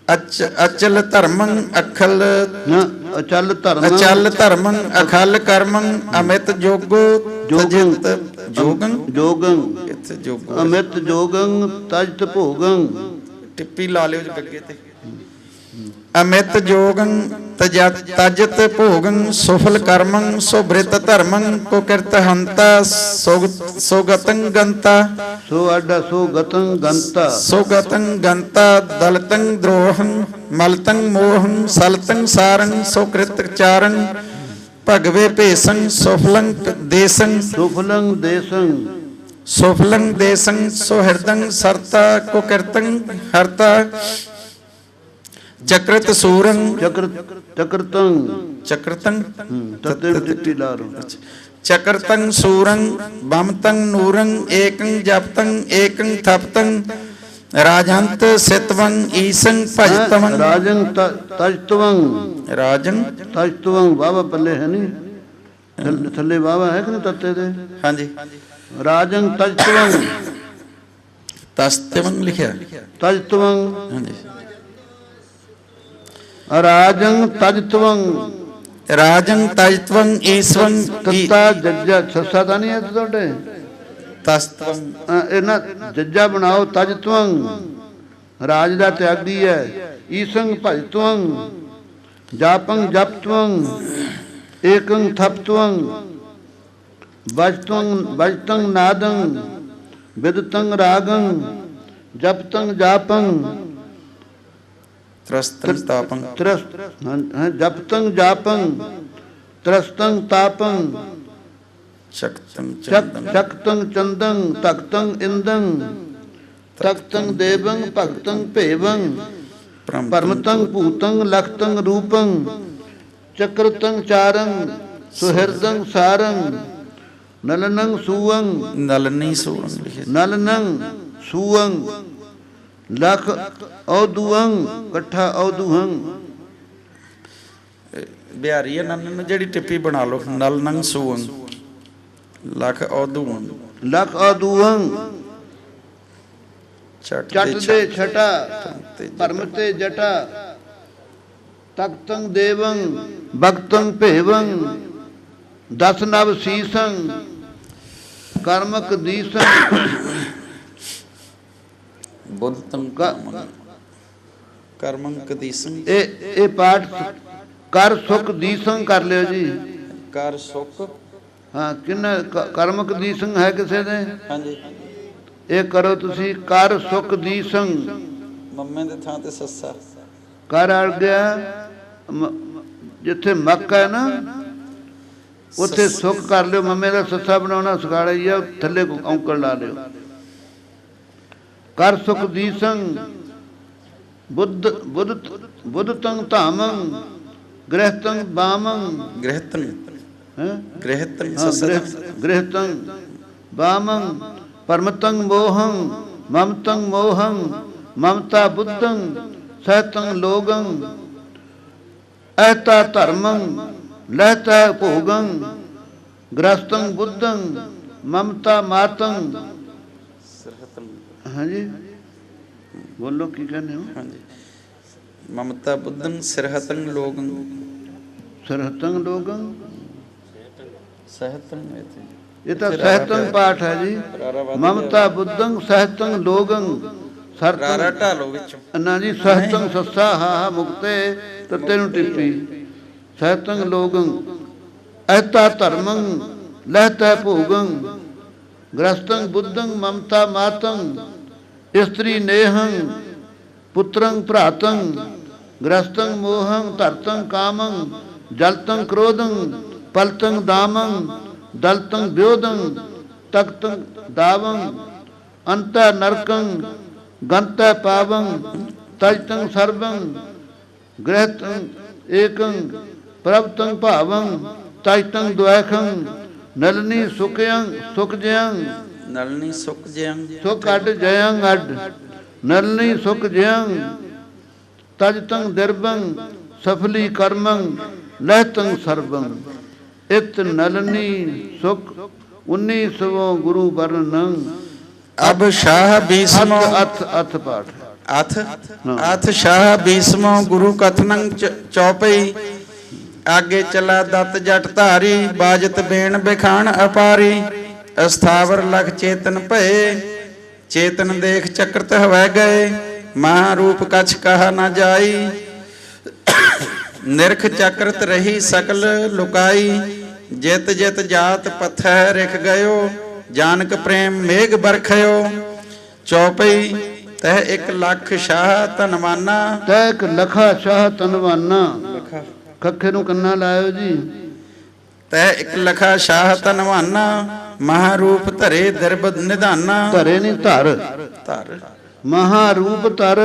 ਅਚਲ ਧਰਮੰ ਅਖਲ ਨਾ ਅਚਲ ਧਰਮ ਅਚਲ ਧਰਮੰ ਅਖਲ ਕਰਮੰ ਅਮਿਤ ਜੋਗੋ ਤਜਿਤ ਜੋਗੰ ਜੋਗੰ ਇੱਥੇ ਜੋਗੋ ਅਮਿਤ ਜੋਗੰ ਤਜਤ ਭੋਗੰ ਟਿੱਪੀ ਲਾ ਲਿਓ ਜੀ ਗੱਗੇ ਤੇ ਅਮਿਤ ਜੋਗੰ ਤਜਤ ਭੋਗੰ ਸੁਫਲ ਕਰਮੰ ਸੁਬ੍ਰਿਤ ਧਰਮੰ ਕੋ ਕਿਰਤ ਹੰਤਾ ਸੋਗਤੰ ਗੰਤਾ ਸੋ ਆਡਾ ਸੋ ਗਤੰ ਗੰਤਾ ਸੋਗਤੰ ਗੰਤਾ ਦਲਤੰ ਦ੍ਰੋਹੰ ਮਲਤੰ ਮੋਹੰ ਸਲਤੰ ਸਾਰੰ ਸੁਕ੍ਰਿਤ ਚਾਰੰ ਭਗਵੇ ਭੇਸੰ ਸੁਫਲੰ ਦੇਸੰ ਸੁਫਲੰ ਦੇਸੰ ਸੁਫਲੰ ਦੇਸੰ ਸੁਹਿਰਦੰ ਸਰਤਾ ਕੋ ਕਿਰਤੰ ਹਰਤਾ ਚਕਰਤ ਸੂਰੰ ਚਕਰਤੰ ਚਕਰਤੰ ਤਤੇ ਟਿੱਪੀ ਲਾ ਰੋ ਚਕਰਤੰ ਸੂਰੰ ਬਮਤੰ ਨੂਰੰ ਏਕੰ ਜਪਤੰ ਏਕੰ ਥਪਤੰ ਰਾਜੰਤ ਸਿਤਵੰ ਈਸੰ ਭਜਤਵੰ ਰਾਜੰ ਤਜਤਵੰ ਰਾਜੰ ਤਜਤਵੰ ਬਾਬਾ ਪੱਲੇ ਹੈ ਨਹੀਂ ਥੱਲੇ ਬਾਬਾ ਹੈ ਕਿ ਨਹੀਂ ਤੱਤੇ ਦੇ ਹਾਂਜੀ ਰਾਜੰ ਤਜਤਵੰ ਤਸਤਵੰ ਲਿਖਿਆ ਤਜਤਵੰ ਹਾਂਜੀ ਰਾਜੰ ਤਜਤਵੰ ਰਾਜੰ ਤਜਤਵੰ ਈਸਵੰ ਤਤਾ ਜੱਜਾ ਸੱਸਾ ਤਾਂ ਨਹੀਂ ਹੈ ਤੁਹਾਡੇ ਤਸਤਵੰ ਇਹ ਨਾ ਜੱਜਾ ਬਣਾਓ ਤਜਤਵੰ ਰਾਜ ਦਾ ਤਿਆਗੀ ਹੈ ਈਸੰ ਭਜਤਵੰ ਜਾਪੰ ਜਪਤਵੰ ਏਕੰ ਥਪਤਵੰ ਵਜਤੰ ਨਾਦੰ ਵਿਦਤੰ ਰਾਗੰ ਜਪਤੰ ਜਾਪੰ ਤਰਸਤੰ ਤਾਪੰ ਜਪਤੰ ਜਾਪੰ ਤਰਸਤੰ ਤਾਪੰ ਸ਼ਕਤੰ ਚੰਦੰ ਚਕਤੰ ਚੰਦੰ ਤਖਤੰ ਇੰਦੰ ਤਖਤੰ ਦੇਵੰ ਭਗਤੰ ਭੇਵੰ ਭਰਮਤੰ ਭੂਤੰ ਲਖਤੰ ਰੂਪੰ ਚਕਰਤੰ ਚਾਰੰ ਸੁਹਿਰਦੰ ਸਾਰੰ ਨਲਨੰ ਸੂਵੰ ਨਲਨੀ ਸੂਰੰ ਲਿਖਿਆ। ਨਲਨੰ ਸੂਵੰ ਲਖ ਔਦੂਅੰ ਇਕੱਠਾ ਔਦੂਹੰ। ਬਿਹਾਰੀ ਆ ਨੰਨ ਨੂੰ ਜਿਹੜੀ ਟਿੱਪੀ ਬਣਾ ਲਓ। ਨਲ ਨੰਗ ਸੂਅੰ ਲਖ ਔਦੂਅੰ ਲਖ ਔਦੂਹੰ ਛਟ ਚਟ ਦੇ ਛਟਾ ਭਰਮ ਤੇ ਜਟਾ ਤਖਤੰ ਦੇਵੰ ਭਗਤੰ ਭੇਵੰ ਦਸ ਨਵ ਸੀਸੰ ਕਰਮਕ ਦੀਸੰ ਬੁੱਧਤੰ ਕਰਮੰ ਕਦੀਸੰ। ਇਹ ਪਾਠ ਕਰ ਸੁਖ ਦੀਸੰ ਕਰ ਲਿਓ ਜੀ। ਕਰ ਸੁਖ ਹਾਂ ਕਿੰਨਾ ਕਰਮਕ ਦੀਸੰ ਹੈ ਕਿਸੇ ਦੇ? ਹਾਂਜੀ। ਇਹ ਕਰੋ ਤੁਸੀਂ ਕਰ ਸੁਖ ਦੀਸੰ। ਮੰਮੇ ਦੇ ਥਾਂ ਤੇ ਸੱਸਾ ਕਰ ਅੜ ਗਿਆ ਜਿੱਥੇ ਮੱਕ ਹੈ ਨਾ ਉੱਥੇ ਸੁੱਖ ਕਰ ਲਿਓ। ਮੰਮੇ ਦਾ ਸੱਸਾ ਬਣਾਉਣਾ ਸਿਖਾੜਾ ਹੀ ਆ, ਥੱਲੇ ਔਂਕੜ ਲਾ ਲਿਓ। ਕਰ ਸੁਖ ਦੀਸੰ ਬੁੱਧਤੰ ਧਾਮੰ ਗ੍ਰਹਿਤੰ ਬਾਮੰ ਗ੍ਰਹਿਤੰ ਹੈ ਗ੍ਰਹਿਤੰ ਗ੍ਰਹਿਤੰ ਬਾਮੰ ਪਰਮਤੰ ਮੋਹੰ ਮਮਤੰ ਮੋਹੰ ਮਮਤਾ ਬੁੱਧੰ ਸਹਿਤੰ ਲੋਗੰ ਅਹਤਾ ਧਰਮੰ ਲਹਤਾ ਭੋਗੰ ਗ੍ਰਸਤੰ ਬੁੱਧੰ ਮਮਤਾ ਮਾਤੰ। ਹਾਂਜੀ ਬੋਲੋ ਕੀ ਕਹਿੰਦੇ ਹੋ? ਹਾਂਜੀ। ਮਮਤਾ ਬੁੱਧੰ ਸਿਰਹਤੰ ਲੋਗੰ ਸਰਹਤੰ ਲੋਗੰ ਸਹਿਤੰ। ਇਹ ਤਾਂ ਸਹਿਤੰ ਪਾਠ ਹੈ ਜੀ। ਮਮਤਾ ਬੁੱਧੰ ਸਹਿਤੰ ਲੋਗੰ ਰਾਰਾ ਢਾਲੋ ਵਿੱਚ ਨਾ ਜੀ। ਸਹਿਤੰ ਸੱਸਾ ਹਾ ਹਾ ਮੁਕਤੇ ਤੱਤੇ ਨੂੰ ਟਿੱਪੀ ਸਹਿਤੰ ਲੋਗੰ ਅਹਤਾ ਧਰਮੰ ਲਹਤਾ ਭੋਗੰ ਗ੍ਰਸਤੰ ਬੁੱਧੰ ਮਮਤਾ ਮਾਤੰ ਇਸਤਰੀ ਨੇਹੰ ਪੁੱਤਰੰ ਭਰਾਤੰ ਗ੍ਰਸਤੰ ਮੋਹੰ ਧਰਤੰ ਕਾਮੰ ਜਲਤੰ ਕ੍ਰੋਧੰ ਪਲਤੰ ਦਾਮੰ ਦਲਤੰ ਵਿਉਦੰ ਤਖਤੰ ਦਾਵੰ ਅੰਤੈ ਨਰਕੰ ਗੰਤੈ ਪਾਵੰ ਤਜਤੰ ਸਰਬੰ ਗ੍ਰਹਿਤੰ ਏਕੰ ਪ੍ਰਭਤੰ ਭਾਵੰ ਤਜਤੰ ਦੁਐਖੰ ਨਲਨੀ ਸੁਖਯੰ ਸੁਖ ਜਯੰ ਨਲਨੀ ਸੁਖ ਜਯੰ ਸੁਖ ਅੱਡ ਜਯੰ ਅੱਡ ਨਲਨੀ ਸੁਖ ਜਯੰ ਤਜਤੰ ਦਿਰਬੰ ਸਫਲੀ ਕਰਮੰ ਲਹਤੰ ਸਰਬੰ ਇਤ ਨਲਨੀ ਸੁਖ 1900 ਗੁਰੂ ਵਰਨੰ। ਅਬ ਸ਼ਾਹ ਬੀਸਮੋ ਅਥ ਪਾਠ ਅਥ ਸ਼ਾਹ ਬੀਸਮੋ ਗੁਰੂ ਕਥਨੰ ਚੌਪਈ ਆਗੇ ਚਲਾ ਦਤ ਜਟ ਧਾਰੀ ਬਾਜਤ ਬੇਣ ਬਿਖਾਣ ਅਪਾਰੀ ਅਸਥਾਵਰ ਲਖ ਚੇਤਨ ਭਏ ਚੇਤਨ ਦੇਖ ਚਕਰਤ ਹਵੈ ਗਏ ਮਹਾਰੂਪ ਕਛ ਕਹਾ ਨਾ ਜਾਈ ਨਿਰਖ ਚਕਰਤ ਰਹੀ ਸਕਲ ਲੁਕਾਈ ਜਿਤ ਜਿਤ ਜਾਤ ਪਥੈ ਰਿਖ ਗਇਓ ਜਾਨਕ ਪ੍ਰੇਮ ਮੇਘ ਬਰਖਿਓ ਚੌਪਈ ਤਹ 1 ਲੱਖ ਸ਼ਾਹ ਧਨਵਾਨਾ ਤਹ 1 ਲੱਖਾ ਸ਼ਾਹ ਧਨਵਾਨਾ। ਖੱਖੇ ਨੂੰ ਕੰਨਾ ਲਾਇਓ ਜੀ। ਤੈ 1 ਲੱਖਾ ਸ਼ਾਹ ਧਨਵਾਨਾ ਮਹਾਰੂਪ ਧਰੇ ਦਰਬ ਨਿਧਾਨਾ। ਧਰੇ ਨਹੀਂ ਧਰ ਧਰ ਮਹਾਰੂਪ ਧਰ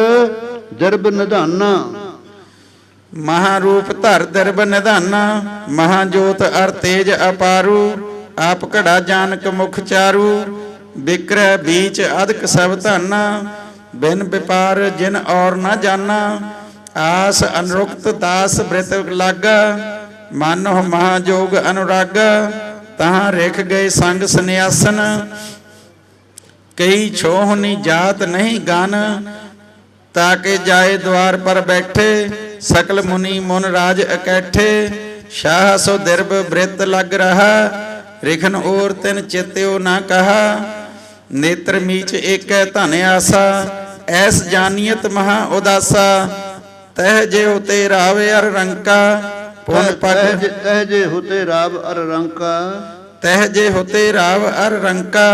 ਦਰਬ ਨਿਧਾਨਾ। ਮਹਾਰੂਪ ਧਰ ਦਰਬ ਨਿਧਾਨਾ ਮਹਾਜੋਤ ਅਰ ਤੇਜ ਅਪਾਰੂ ਆਪ ਘੜਾ ਜਾਨਕ ਮੁਖ ਚਾਰੂ ਬਿਕਰੈ ਬੀਚ ਅਦਕ ਸਭ ਧਾਨਾ ਬਿਨ ਵਿਪਾਰ ਜਿਨ ਔਰ ਨਾ ਜਾਨਾ ਆਸ ਅਨੁਰੁਕਤ ਦਾਸ ਬ੍ਰਿਤ ਲਾਗਾ ਮਾਨੋ ਮਹਾਜੋਗ ਅਨੁਰਾਗਾ ਤਹਾਂ ਰਿਖ ਗਏ ਸੰਗ ਸੰਨਿਆਸਨ ਕਈ ਛੋਹਨੀ ਜਾਤ ਨਹੀਂ ਗਨ ਤਾਕੇ ਜਾਏ द्वार पर बैठे सकल मुनि मुन राज इकट्ठे शाह सो दिरब बृत लग रहा रिखन और तिन चित्यो ना कहा नेत्र मीच एक धन आसा ऐस जानियत महा उदासा तह जे होते रावे अर रंका पुन पग तह जे होते राव अर रंका तह जे होते राव अर रंका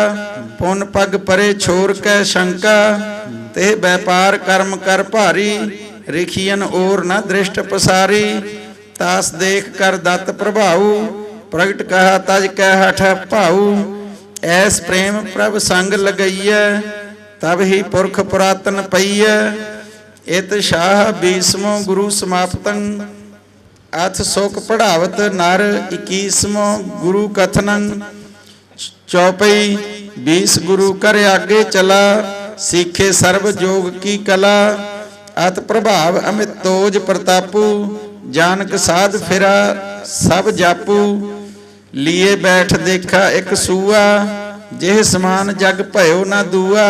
पुन पग परे छोर कै शंका ते व्यापार कर्म कर भारी रिखियन और न दृष्ट पसारी तास देख कर दत्त प्रभाऊ प्रगट कहा तज कह हठ भाऊ ऐस प्रेम प्रभ संग लगइय तब ही पुरख पुरातन पईय ਇਤ ਸ਼ਾਹ ਬੀਸਮੋ ਗੁਰੂ ਸਮਾਪਤੰ ਅਥ ਸੁਖ ਪੜਾਵਤ ਨਰ 21ਵਾਂ ਗੁਰੂ ਕਥਨੰ ਚੌਪਈ 20 ਗੁਰੂ ਕਰ ਆਗੇ ਚਲਾ ਸਿੱਖੇ ਸਰਬ ਜੋਗ ਕੀ ਕਲਾ ਅਤ ਪ੍ਰਭਾਵ ਅਮਿਤ ਤੋਜ ਪ੍ਰਤਾਪੂ ਜਾਨਕ ਸਾਧ ਫਿਰਾ ਸਭ ਜਾਪੂ ਲੀਏ ਬੈਠ ਦੇਖਾ ਇੱਕ ਸੂਆ ਜਿਹ ਸਮਾਨ ਜਗ ਭਇਓ ਨਾ ਦੂਆ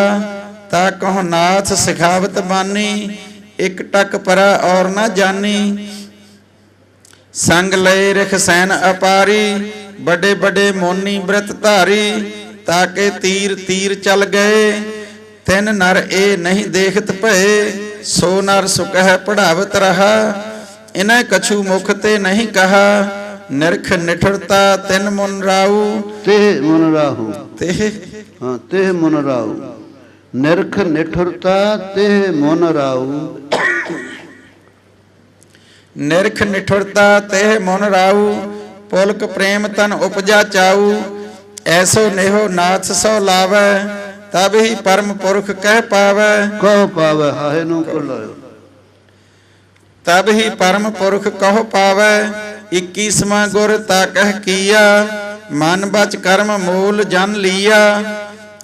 ਤਾ ਕਹੋ ਨਾਥ ਸਿਖਾਵਤ ਬਾਨੀ ਇੱਕ ਟਕ ਪਰਾ ਔਰ ਨਾ ਜਾਨੀ ਸੰਗ ਲਏ ਰਖ ਸੈਨ ਅਪਾਰੀ ਬੜੇ ਬੜੇ ਮੋਨੀ ਬ੍ਰਤ ਧਾਰੀ ਤਾਕੇ ਤੀਰ ਤੀਰ ਚਲ ਗਏ ਤਿੰਨ ਨਰ ਇਹ ਨਹੀਂ ਦੇਖਤ ਭਏ ਸੋ ਨਰ ਸੁਕਹਿ ਪੜਾਵਤ ਰਹਾ ਇਨੈ ਕਛੂ ਮੁਖ ਤੇ ਨਹੀਂ ਕਹਾ ਨਿਰਖ ਨਿਠੜਤਾ ਤਿੰਨ ਮਨ ਰਾਉ ਤੇ ਮਨ ਰਾਹੂ ਤੇ ਹਾਂ ਤੇ ਮਨ ਰਾਹੂ ਨਿਰਖ ਨਿਠੁਰਤਾ ਤੇ ਮਨ ਰਾਹੂ ਨਿਰਖ ਨਿਠੁਰਤਾ ਤੇ ਮਨ ਰਾਉ ਪੁਲਕ ਪ੍ਰੇਮ ਤਨ ਉਪਜਾ ਚਾਉ ਐਸੋ ਨੇਹੋ ਨਾਥ ਸੋ ਲਾਵੈ ਤਬ ਹੀ ਪਰਮ ਪੁਰਖ ਕਹਿ ਪਾਵੈ ਕਹ ਪਾਵੈ ਹਾਏ ਨੂੰ ਕੋਲਾਇਓ ਤਬ ਹੀ ਪਰਮ ਪੁਰਖ ਕਹੋ ਪਾਵੈ 21ਵਾਂ ਗੁਰ ਤਾ ਕਹਿ ਕੀਆ ਮਨ ਬਚ ਕਰਮ ਮੂਲ ਜਨ ਲੀਆ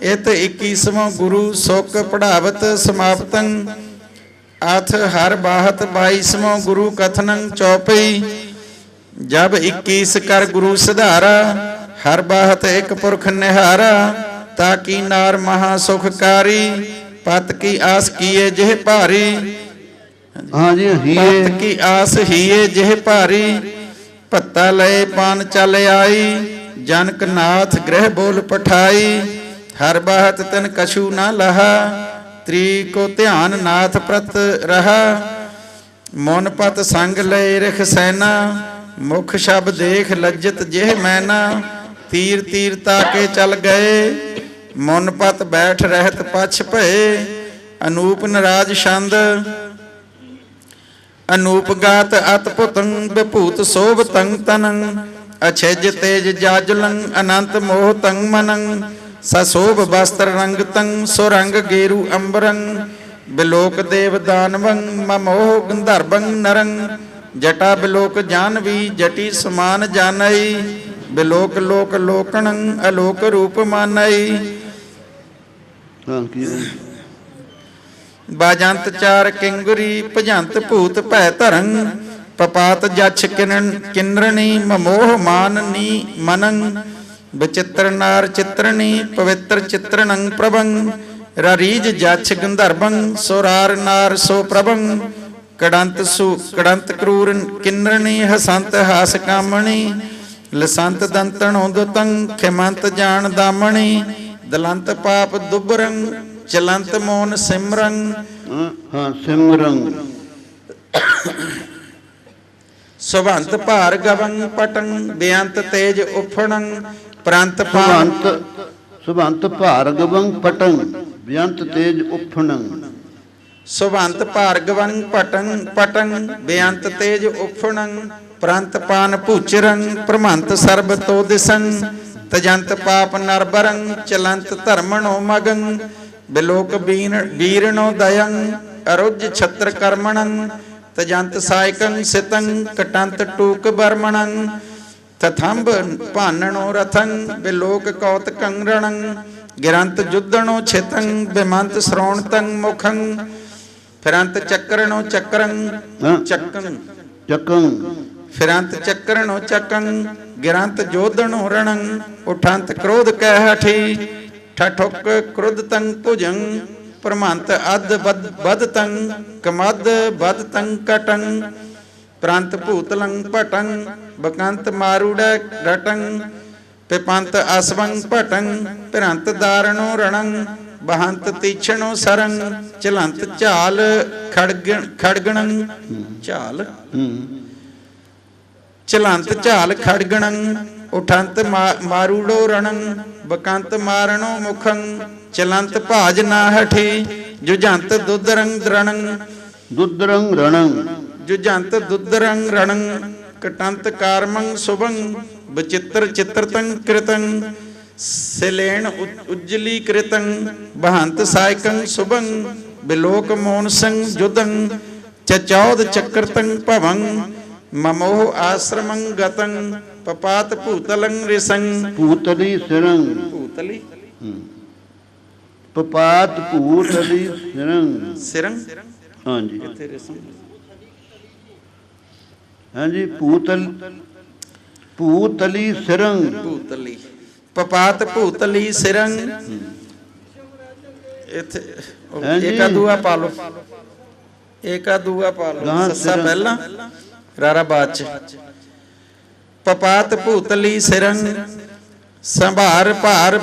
ਇਤ 21ਵਾਂ ਗੁਰੂ ਸੁਖ ਪੜਾਵਤ ਸਮਾਪਤੰ ਅਥ ਹਰ ਬਾਹਤ 22ਵਾਂ ਗੁਰੂ ਕਥਨੰ ਚੌਪਈ ਜਬ 21 ਕਰ ਗੁਰੂ ਸੁਧਾਰਾ ਹਰ ਬਾਹਤ ਇੱਕ ਪੁਰਖ ਨਿਹਾਰਾ ਤਾ ਕੀ ਨਾਰ ਮਹਾ ਸੁਖਕਾਰੀ ਪਤ ਕੀ ਆਸ ਕੀਏ ਜਿਹ ਭਾਰੀ ਹਾਂ ਜੀ ਪਤ ਕੀ ਆਸ ਹੀਏ ਜਿਹ ਭਾਰੀ ਭੱਤਾ ਲਏ ਪਾਨ ਚੱਲ ਆਈ ਜਨਕ ਨਾਥ ਗ੍ਰਹਿ ਬੋਲ ਪਠਾਈ ਹਰ ਬਾਹਤ ਤਨ ਕਛੂ ਨਾ ਲਹਾ ਤ੍ਰੀ ਕੋ ਧਿਆਨ ਨਾਥ ਪ੍ਰਤ ਰਹਾ ਮਨ ਪਤ ਸੰਗ ਲਏ ਰਖ ਸੈਨਾ ਮੁਖ ਸ਼ਬ ਦੇਖ ਲੱਜਤ ਜਿਹ ਮੈਨਾ ਤੀਰ ਤੀਰ ਤਾਕੇ ਚਲ ਗਏ ਮਨ ਪਤ ਬੈਠ ਰਹਿਤ ਪਛ ਭਏ ਅਨੂਪ ਨਰਾਜ ਛੰਦ ਅਨੂਪ ਗਾਤ ਅਤ ਭੁਤੰ ਵਿਭੂਤ ਸੋਭ ਤੰ ਤਨੰ ਅਛੇਜ ਤੇਜ ਜਾਜਲੰ ਅਨੰਤ ਮੋਹ ਤੰ ਮਨੰ ਸਸੋਭ ਬਸਤਰ ਰੰਗ ਤੰ ਸੁਰੰਗ ਗੇਰੂ ਅੰਬਰੰ ਬਿਲੋਕ ਦੇਵ ਦਾਨਵੰ ਮਮੋਹ ਗੰਧਰਵੰ ਨਰੰ ਜਟਾ ਬਿਲੋਕ ਜਾਨਵੀ ਜਟੀ ਸਮਾਨ ਜਾਣਈ ਬਿਲੋਕ ਲੋਕ ਲੋਕਣੰ ਅਲੋਕ ਰੂਪ ਮਾਨਈ ਹਾਂ ਕੀ ਬਾਜੰਤ ਚਾਰ ਕਿੰਗਰੀ ਭਜੰਤ ਭੂਤ ਭੈ ਧਰੰ ਪਪਾਤ ਜਛ ਕਿਨਰਣੀ ਮਮੋਹ ਮਾਨਨੀ ਮਨੰ ਬਚਿੱਤਰ ਨਾਰ ਚਿੱਤਰਣੀ ਪਵਿੱਤਰ ਚਿੱਤਰਣੰ ਪ੍ਰਭੰ ਰੀਜ ਜਛ ਗੰਧਰਵੰ ਸੋਰਾਰ ਨਾਰ ਸੋ ਪ੍ਰਭੰ ਕੜੰਤ ਕਰੂਰ ਕਿਨਰਣੀ ਹਸੰਤ ਹਾਸ ਕਾਮਣੀ ਲਸੰਤ ਦੰਤਣੋ ਦੁਤੰ ਖਿਮੰਤ ਜਾਣ ਦਾਮਣੀ ਦਲੰਤ ਪਾਪ ਦੁਬਰੰ ਚਲੰਤ ਮੋਨ ਸਿਮਰੰ ਹਾਂ ਸਿਮਰੰ ਸੁਭੰਤ ਭਾਰ ਗਵੰ ਪਟੰ ਬੇਅੰਤ ਤੇਜ ਉਫਣੰ ਪ੍ਰੰਤ ਸੁਭੰਤ ਭਾਰਗਵੰ ਪਟੰ ਬੇਅੰਤ ਤੇਜ ਉਫਣੰ ਸੁਭੰਤ ਭਾਰਗਵੰ ਪਟੰ ਬੇਅੰਤ ਤੇਜ ਉਫਣੰ ਪ੍ਰੰਤ ਪਾਨ ਭੂਚਰੰ ਪ੍ਰਮੰਤ ਸਰਬ ਤੋ ਦਿਸੰ ਤਜੰਤ ਪਾਪ ਨਰਬਰੰ ਚਲੰਤ ਧਰਮਣੋ ਮਗੰ ਬਿਲੋਕ ਬੀਰਣੋ ਦਯੰ ਅਰੁਜ ਛਤਰ ਕਰਮਣੰ ਤਜੰਤ ਸਾਇਕੰ ਸਿਤੰ ਕਟੰਤ ਟੂਕ ਬਰਮਣੰ ਤਥੰਬ ਭਾਨਣੋ ਰਥੰ ਬਿਲੋਕ ਕੌਤਕੰ ਰਣੰ ਗਿਰੰਤ ਜੁਦਣੋ ਛਿਤੰ ਬਿਮੰਤ ਸ਼੍ਰੋਣਤੰ ਮੁਖੰ ਫਿਰੰਤ ਚੱਕਰਣੋ ਚੱਕਰੰ ਚੱਕੰ ਫਿਰੰਤ ਚੱਕਰਣੋ ਚੱਕੰ ਗਿਰੰਤ ਜੋਧਣੋ ਰਣੰ ਉਠੰਤ ਕ੍ਰੋਧ ਕਹਿ ਹਠੀ ਠਠੁਕ ਕ੍ਰੁੱਧ ਤੰ ਭੁਜੰ ਪ੍ਰਮੰਤ ਅਦ ਬਦ ਤੰ ਕਮਦ ਬਦ ਤੰ ਕਟੰ ਪ੍ਰੰਤ ਭੂਤਲੰ ਭਟੰ ਬਕੰਤ ਮਾਰੂੜਾ ਰਟੰ ਪਿਪੰਤ ਅਸਵੰ ਭਟੰ ਪਿਰੰਤ ਦਾਰਣੋ ਰਣੰ ਬਹੰਤ ਤੀਛਣੋ ਸਰੰ ਚਲੰਤ ਝਾਲ ਖੜਗਣੰ ਝਾਲ ਚਲੰਤ ਝਾਲ ਖੜਗਣੰ ਉਠੰਤ ਮਾਰੂੜੋ ਰਣੰ ਬਕੰਤ ਮਾਰਣੋ ਮੁਖੰ ਚਲੰਤ ਭਾਜ ਨਾ ਹਠੀ ਜੁਜੰਤ ਦੁਦਰੰ ਰਣੰ ਜੁਜੰਤ ਦੁਦਰੰ ਰਣੰ ਕਟੰਤ ਕਾਰਮੰ ਸੁਭੰ ਬਚਿੱਤਰ ਚਿੱਤਰਤੰ ਕ੍ਰਿਤੰ ਸਿਲੇਣ ਉਜਲੀ ਕ੍ਰਿਤੰ ਬਹੰਤ ਸਾਇਕੰ ਸੁਭੰ ਬਿਲੋਕ ਮੋਨ ਸਿੰਘ ਜੁਦੰ ਚਚੌਦ ਚੱਕਰਤੰ ਭਵੰ ਮਮੋਹ ਆਸ਼ਰਮੰ ਗਤੰ ਪਪਾਤ ਭੂਤਲੰ ਰਿਸੰ ਭੂਤਲੀ ਸਿਰੰ ਭੂਤਲੀ ਪਪਾਤ ਭੂਤਲੀ ਸਿਰੰ ਸਿਰੰ ਹਾਂਜੀ ਕਿੱਥੇ ਰਿਸੰ ਹਾਂਜੀ ਭੂਤਲੀ ਸਿਰੰ ਭੂਤਲੀ ਪਪਾਤ ਭੂਤਲੀ ਸਿਰੰ ਇੱਥੇ ਏਕਾ ਦੂਆ ਪਾ ਲਓ ਏਕਾ ਦੂਆ ਪਾ ਲਓ ਸੱਸਾ ਪਹਿਲਾਂ ਰਾਰਾ ਬਾਅਦ ਚ ਪਪਾਤ ਭੂਤਲੀ ਸਿਰੰ ਸੰਭਾਰ ਭਾਰ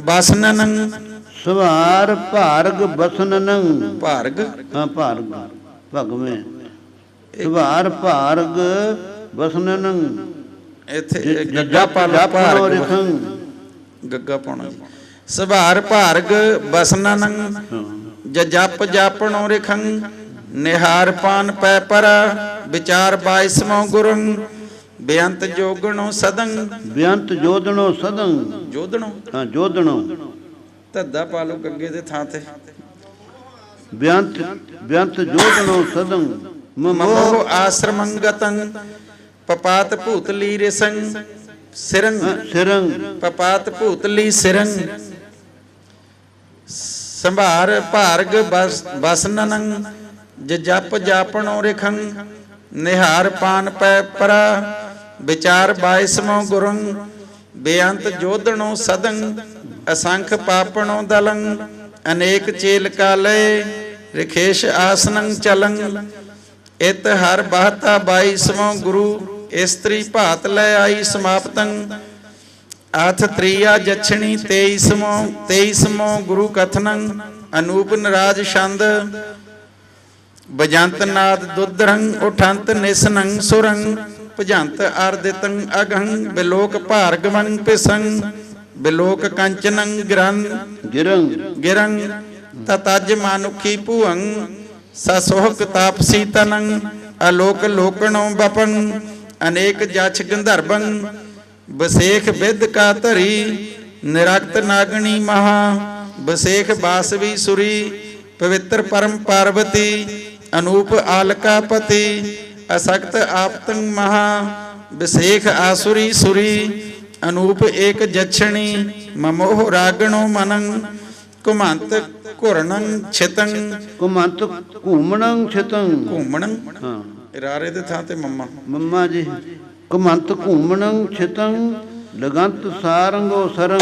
ਬਸਨਨੰ ਸਵਾਰ ਭਾਰਗ ਬਸਨਨੰ ਭਾਰਗ ਹਾਂ ਭਾਰਗ ਭਗਵੇਂ ਸਵਾਰ ਭਾਰਗ ਬਸਨਨੰ ਇੱਥੇ ਗੱਗਾ ਪਾ ਲਓ ਭਾਰਗ ਗੱਗਾ ਪਾਉਣਾ ਸਭਾਰ ਭਾਰਗ ਬਸਨਨੰ ਜਪ ਜਾਪਣੋ ਰਿਖੰ ਨਿਹਾਰ ਪਾਨ ਪੈ ਪਰ ਵਿਚਾਰ ਬਾਇਸਮੋ ਗੁਰੰ ਬੇਅੰਤ ਜੋਗਣੋ ਸਦੰ ਬੇਅੰਤ ਜੋਦਣੋ ਸਦੰ ਜੋਦਣੋ ਹਾਂ ਜੋਦਣੋ ਧੱਦਾ ਪਾ ਲਓ ਗੱਗੇ ਦੇ ਥਾਂ ਤੇ ਬੇਅੰਤ ਜੋਦਣੋ ਸਦੰ ਮਮੋ ਆਸ਼ਰਮੰ ਗਤੰ ਪਪਾਤ ਭੂਤਲੀ ਰਿਸੰ ਸਿਰੰ ਸਿਰੰ ਪਪਾਤ ਭੂਤਲੀ ਸਿਰੰ ਸੰਭਾਰ ਭਾਰਗ ਬਸਨਨੰ ਜਪ ਜਾਪਣੋ ਰਿਖੰ ਨਿਹਾਰ ਪਾਨ ਪੈ ਪਰਾ ਵਿਚਾਰ ਬਾਇਸਮੋ ਗੁਰੰ ਬੇਅੰਤ ਜੋਧਣੋ ਸਦੰ ਅਸੰਖ ਪਾਪਣੋ ਦਲੰ ਅਨੇਕ ਚੇਲ ਕਾਲੇ ਰਿਖੇਸ਼ ਆਸਨੰ ਚਲੰ ਇਤ ਹਰ ਬਹਤਾ ਬਾਇਸਮੋ ਗੁਰੂ ਇਸਤਰੀ ਭਾਤ ਲੈ ਆਈ ਸਮਾਪਤੰ ਆਥ ਤ੍ਰਿਆ ਜਛਣੀ 23ਵਾਂ ਗੁਰੂ ਕਥਨੰ ਅਨੂਪ ਨਰਾਜ ਛੰਦ ਬਜੰਤ ਨਾਦ ਦੁੱਧਰੰ ਉਠੰਤ ਨਿਸਨੰ ਸੁਰੰ ਭਜੰਤ ਅਰਦਿਤੰ ਅਗੰ ਬਿਲੋਕ ਭਾਰਗਵੰ ਪਿਸੰ ਬਿਲੋਕ ਕੰਚਨੰ ਗਿਰੰ ਤਤਜ ਮਾਨੁਖੀ ਭੂਅੰ ਸਸੋਹਕ ਤਾਪਸੀ ਤਨੰ ਅਲੋਕ ਲੋਕਣੋ ਬਪੰ ਅਨੇਕ ਜਛ ਗੰਧਰਵੰ ਬਸੇਖ ਵਿਦ ਕਾ ਧਰੀ ਨਿਰਕਤ ਨਾਗਣੀ ਮਹਾ ਬਸੇਖ ਬਾਸਵੀ ਸੁਰੀ ਪਵਿੱਤਰ ਪਰਮ ਪਾਰਵਤੀ ਅਨੂਪ ਆਲਕਾ ਪਤੀ ਅਸਕਤ ਆਪਤੰ ਮਹਾ ਬਸੇਖ ਆਸੁਰੀ ਸੁਰੀ ਅਨੂਪ ਏਕ ਜਛਣੀ ਮਮੋਹ ਰਾਗਣੋ ਮਨੰ ਕੁਮੰਤ ਘੁਰਣੰ ਛਿਤੰ ਕੁਮੰਤ ਘੂਮਣੰ ਛਿਤੰ ਘੂਮਣੰ ਹਾਂ ਰਾਰੇ ਦੇ ਥਾਂ ਤੇ ਮੰਮਾ ਜੀ ਕੁਮੰਤ ਘੂਮਣੰ ਛਿਤੰ ਲਗੰਤ ਸਾਰੰਗੋ ਸਰੰ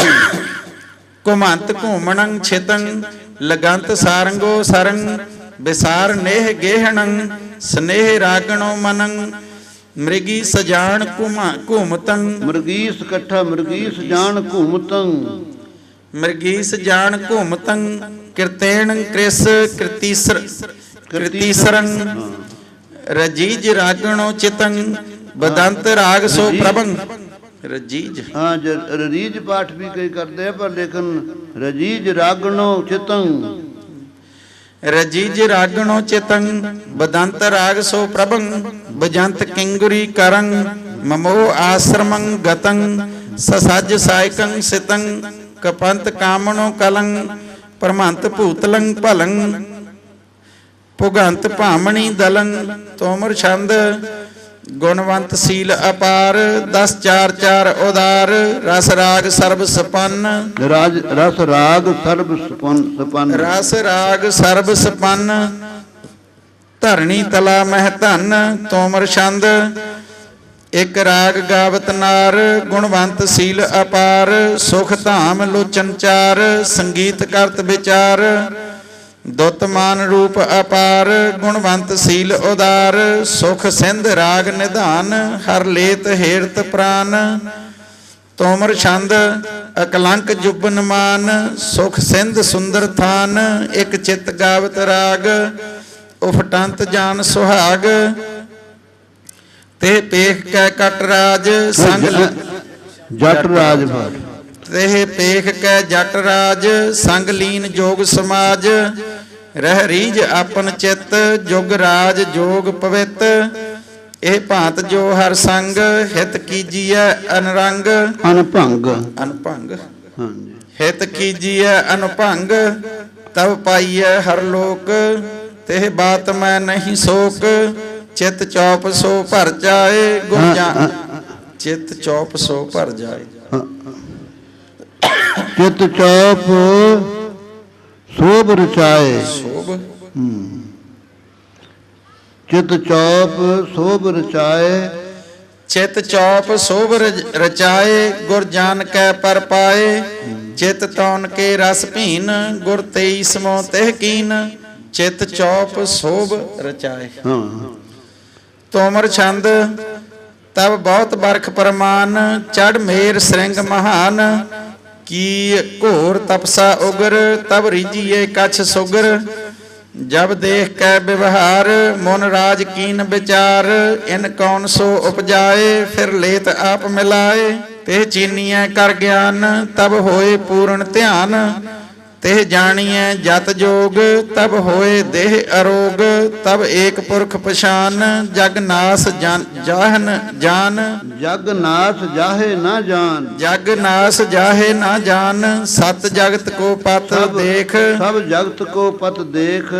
ਕੁਮੰਤ ਘੂਮਣੰ ਛਿਤੰ ਲਗੰਤ ਸਾਰੰਗੋ ਸਰੰ ਵਿਸਾਰ ਨੇਹ ਗੇਹਣੰ ਸਨੇਹ ਰਾਗਣੋ ਮਨੰ ਮ੍ਰਿਗੀ ਸਜਾਨ ਘੂਮਤੰ ਮਰਗੀਸ ਇਕੱਠਾ ਮਰਗੀਸ ਜਾਣ ਘੂਮਤੰ ਮਰਗੀਸ ਜਾਣ ਘੂਮਤੰ ਕਿਰਤੇਣ ਕ੍ਰਿਸ ਕ੍ਰਿਤੀਸਰੰ ਰਜੀਜ ਰਾਗਣੋ ਚਿਤੰ ਬਦੰਤ ਰਾਗ ਸੋ ਪ੍ਰਭੰ ਰਜੀਜ ਹਾਂ ਰਜੀਜ ਪਾਠ ਵੀ ਕਈ ਕਰਦੇ ਪਰ ਲੇਕਿਨ ਰਜੀਜ ਰਾਗਣੋ ਚਿਤੰ ਰਜੀਜ ਰਾਗਣੋ ਚਿਤੰ ਬਦੰਤ ਰਾਗ ਸੋ ਪ੍ਰਭੰ ਬਜੰਤ ਕਿੰਗੁਰੀ ਕਰੰ ਮਮੋ ਆਸ਼ਰਮੰ ਗਤੰ ਸਸਜ ਸਾਇਕੰ ਸਿਤੰ ਕਪੰਤ ਕਾਮਣੋ ਕਲੰ ਪਰਮੰਤ ਭੂਤਲੰ ਭਲੰ ਭੁਗੰਤ ਭਾਮਣੀ ਦਲੰ ਤੋਮਰ ਛੰਦ ਗੁਣਵੰਤ ਸੀਲ ਅਪਾਰ 10 4 4 ਉਦਾਰ ਰਸ ਰਾਗ ਸਰਬ ਸਪੰਨ ਰਸ ਰਾਗ ਸਰਬ ਸਪੰਨ ਰਸ ਰਾਗ ਸਰਬ ਸਪੰਨ ਧਰਣੀ ਤਲਾ ਮਹਿ ਧਨ ਤੋਮਰ ਛੰਦ ਇਕ ਰਾਗ ਗਾਵਤ ਨਾਰ ਗੁਣਵੰਤ ਸੀਲ ਅਪਾਰ ਸੁਖ ਧਾਮ ਲੋਚਨ ਚਾਰ ਸੰਗੀਤ ਕਰਤ ਵਿਚਾਰ ਦੁੱਤਮਾਨ ਰੂਪ ਅਪਾਰ ਗੁਣਵੰਤ ਸੀਲ ਉਦਾਰ ਸੁਖ ਸਿੰਧ ਰਾਗ ਨਿਧਾਨ ਹਰ ਲੇਤ ਹੇਰਤ ਪ੍ਰਾਨ ਤੋਮਰ ਛੰਦ ਅਕਲੰਕ ਜੁਬਨ ਮਾਨ ਸੁਖ ਸਿੰਧ ਸੁੰਦਰ ਥਾਨ ਇਕ ਚਿਤ ਗਾਵਤ ਰਾਗ ਉਫਟੰਤ ਜਾਨ ਸੁਹਾਗ ਤੇ ਪੇਖ ਕੈ ਕਟ ਰਾਜ ਸੰਗ ਜਟ ਰਾਜ ਭਾਟ ਤੇ ਪੇਖ ਕੈ ਜਟ ਰਾਜ ਸੰਗ ਲੀਨ ਜੋਗ ਸਮਾਜ ਰਹਿ ਰੀਜ ਆਪਨ ਚਿੱਤ ਜੁਗ ਰਾਜ ਜੋਗ ਪਵਿੱਤ ਇਹ ਭਾਂਤ ਜੋ ਹਰ ਸੰਗ ਹਿਤ ਕੀਜੀਐ ਅਨਰੰਗ ਅਨਭੰਗ ਅਨਭੰਗ ਹਾਂਜੀ ਹਿਤ ਕੀਜੀਐ ਅਨਭੰਗ तब पाइय हर लोक, तेह बात मैं नहीं शोक, चित चौप सो भर जाए, गुर जान चित चौप सो भर जाए। चित चौप शोभ रचाए, शोभ चित चौप शोभ रचाए, चित चौप शोभ रचाए, गुर जान कै पर पाए, चित तौन के रस भीन, गुर तेईस मो तेह कीन, चित चौप शोभ रचाए। तोमर छंद तब बहुत बरख परमान, चढ़ मेर श्रृंग महान, की घोर तपसा उग्र, तब रिजिए कछ सुगर, जब देख कै व्यवहार, मुन राज कीन विचार, इन कौन सो उपजाए, फिर लेत आप मिलाए, तेह चीनिए कर ज्ञान, तब होए पूर्ण ध्यान, तेह जानिए जत जोग, तब होए देह अरोग, तब एक पुरख पछान, जग नास जाहन जान, जग नास जाहे ना जान, जग नास जाहे ना जान, सत जगत को पत देख, सब जगत को पत देख।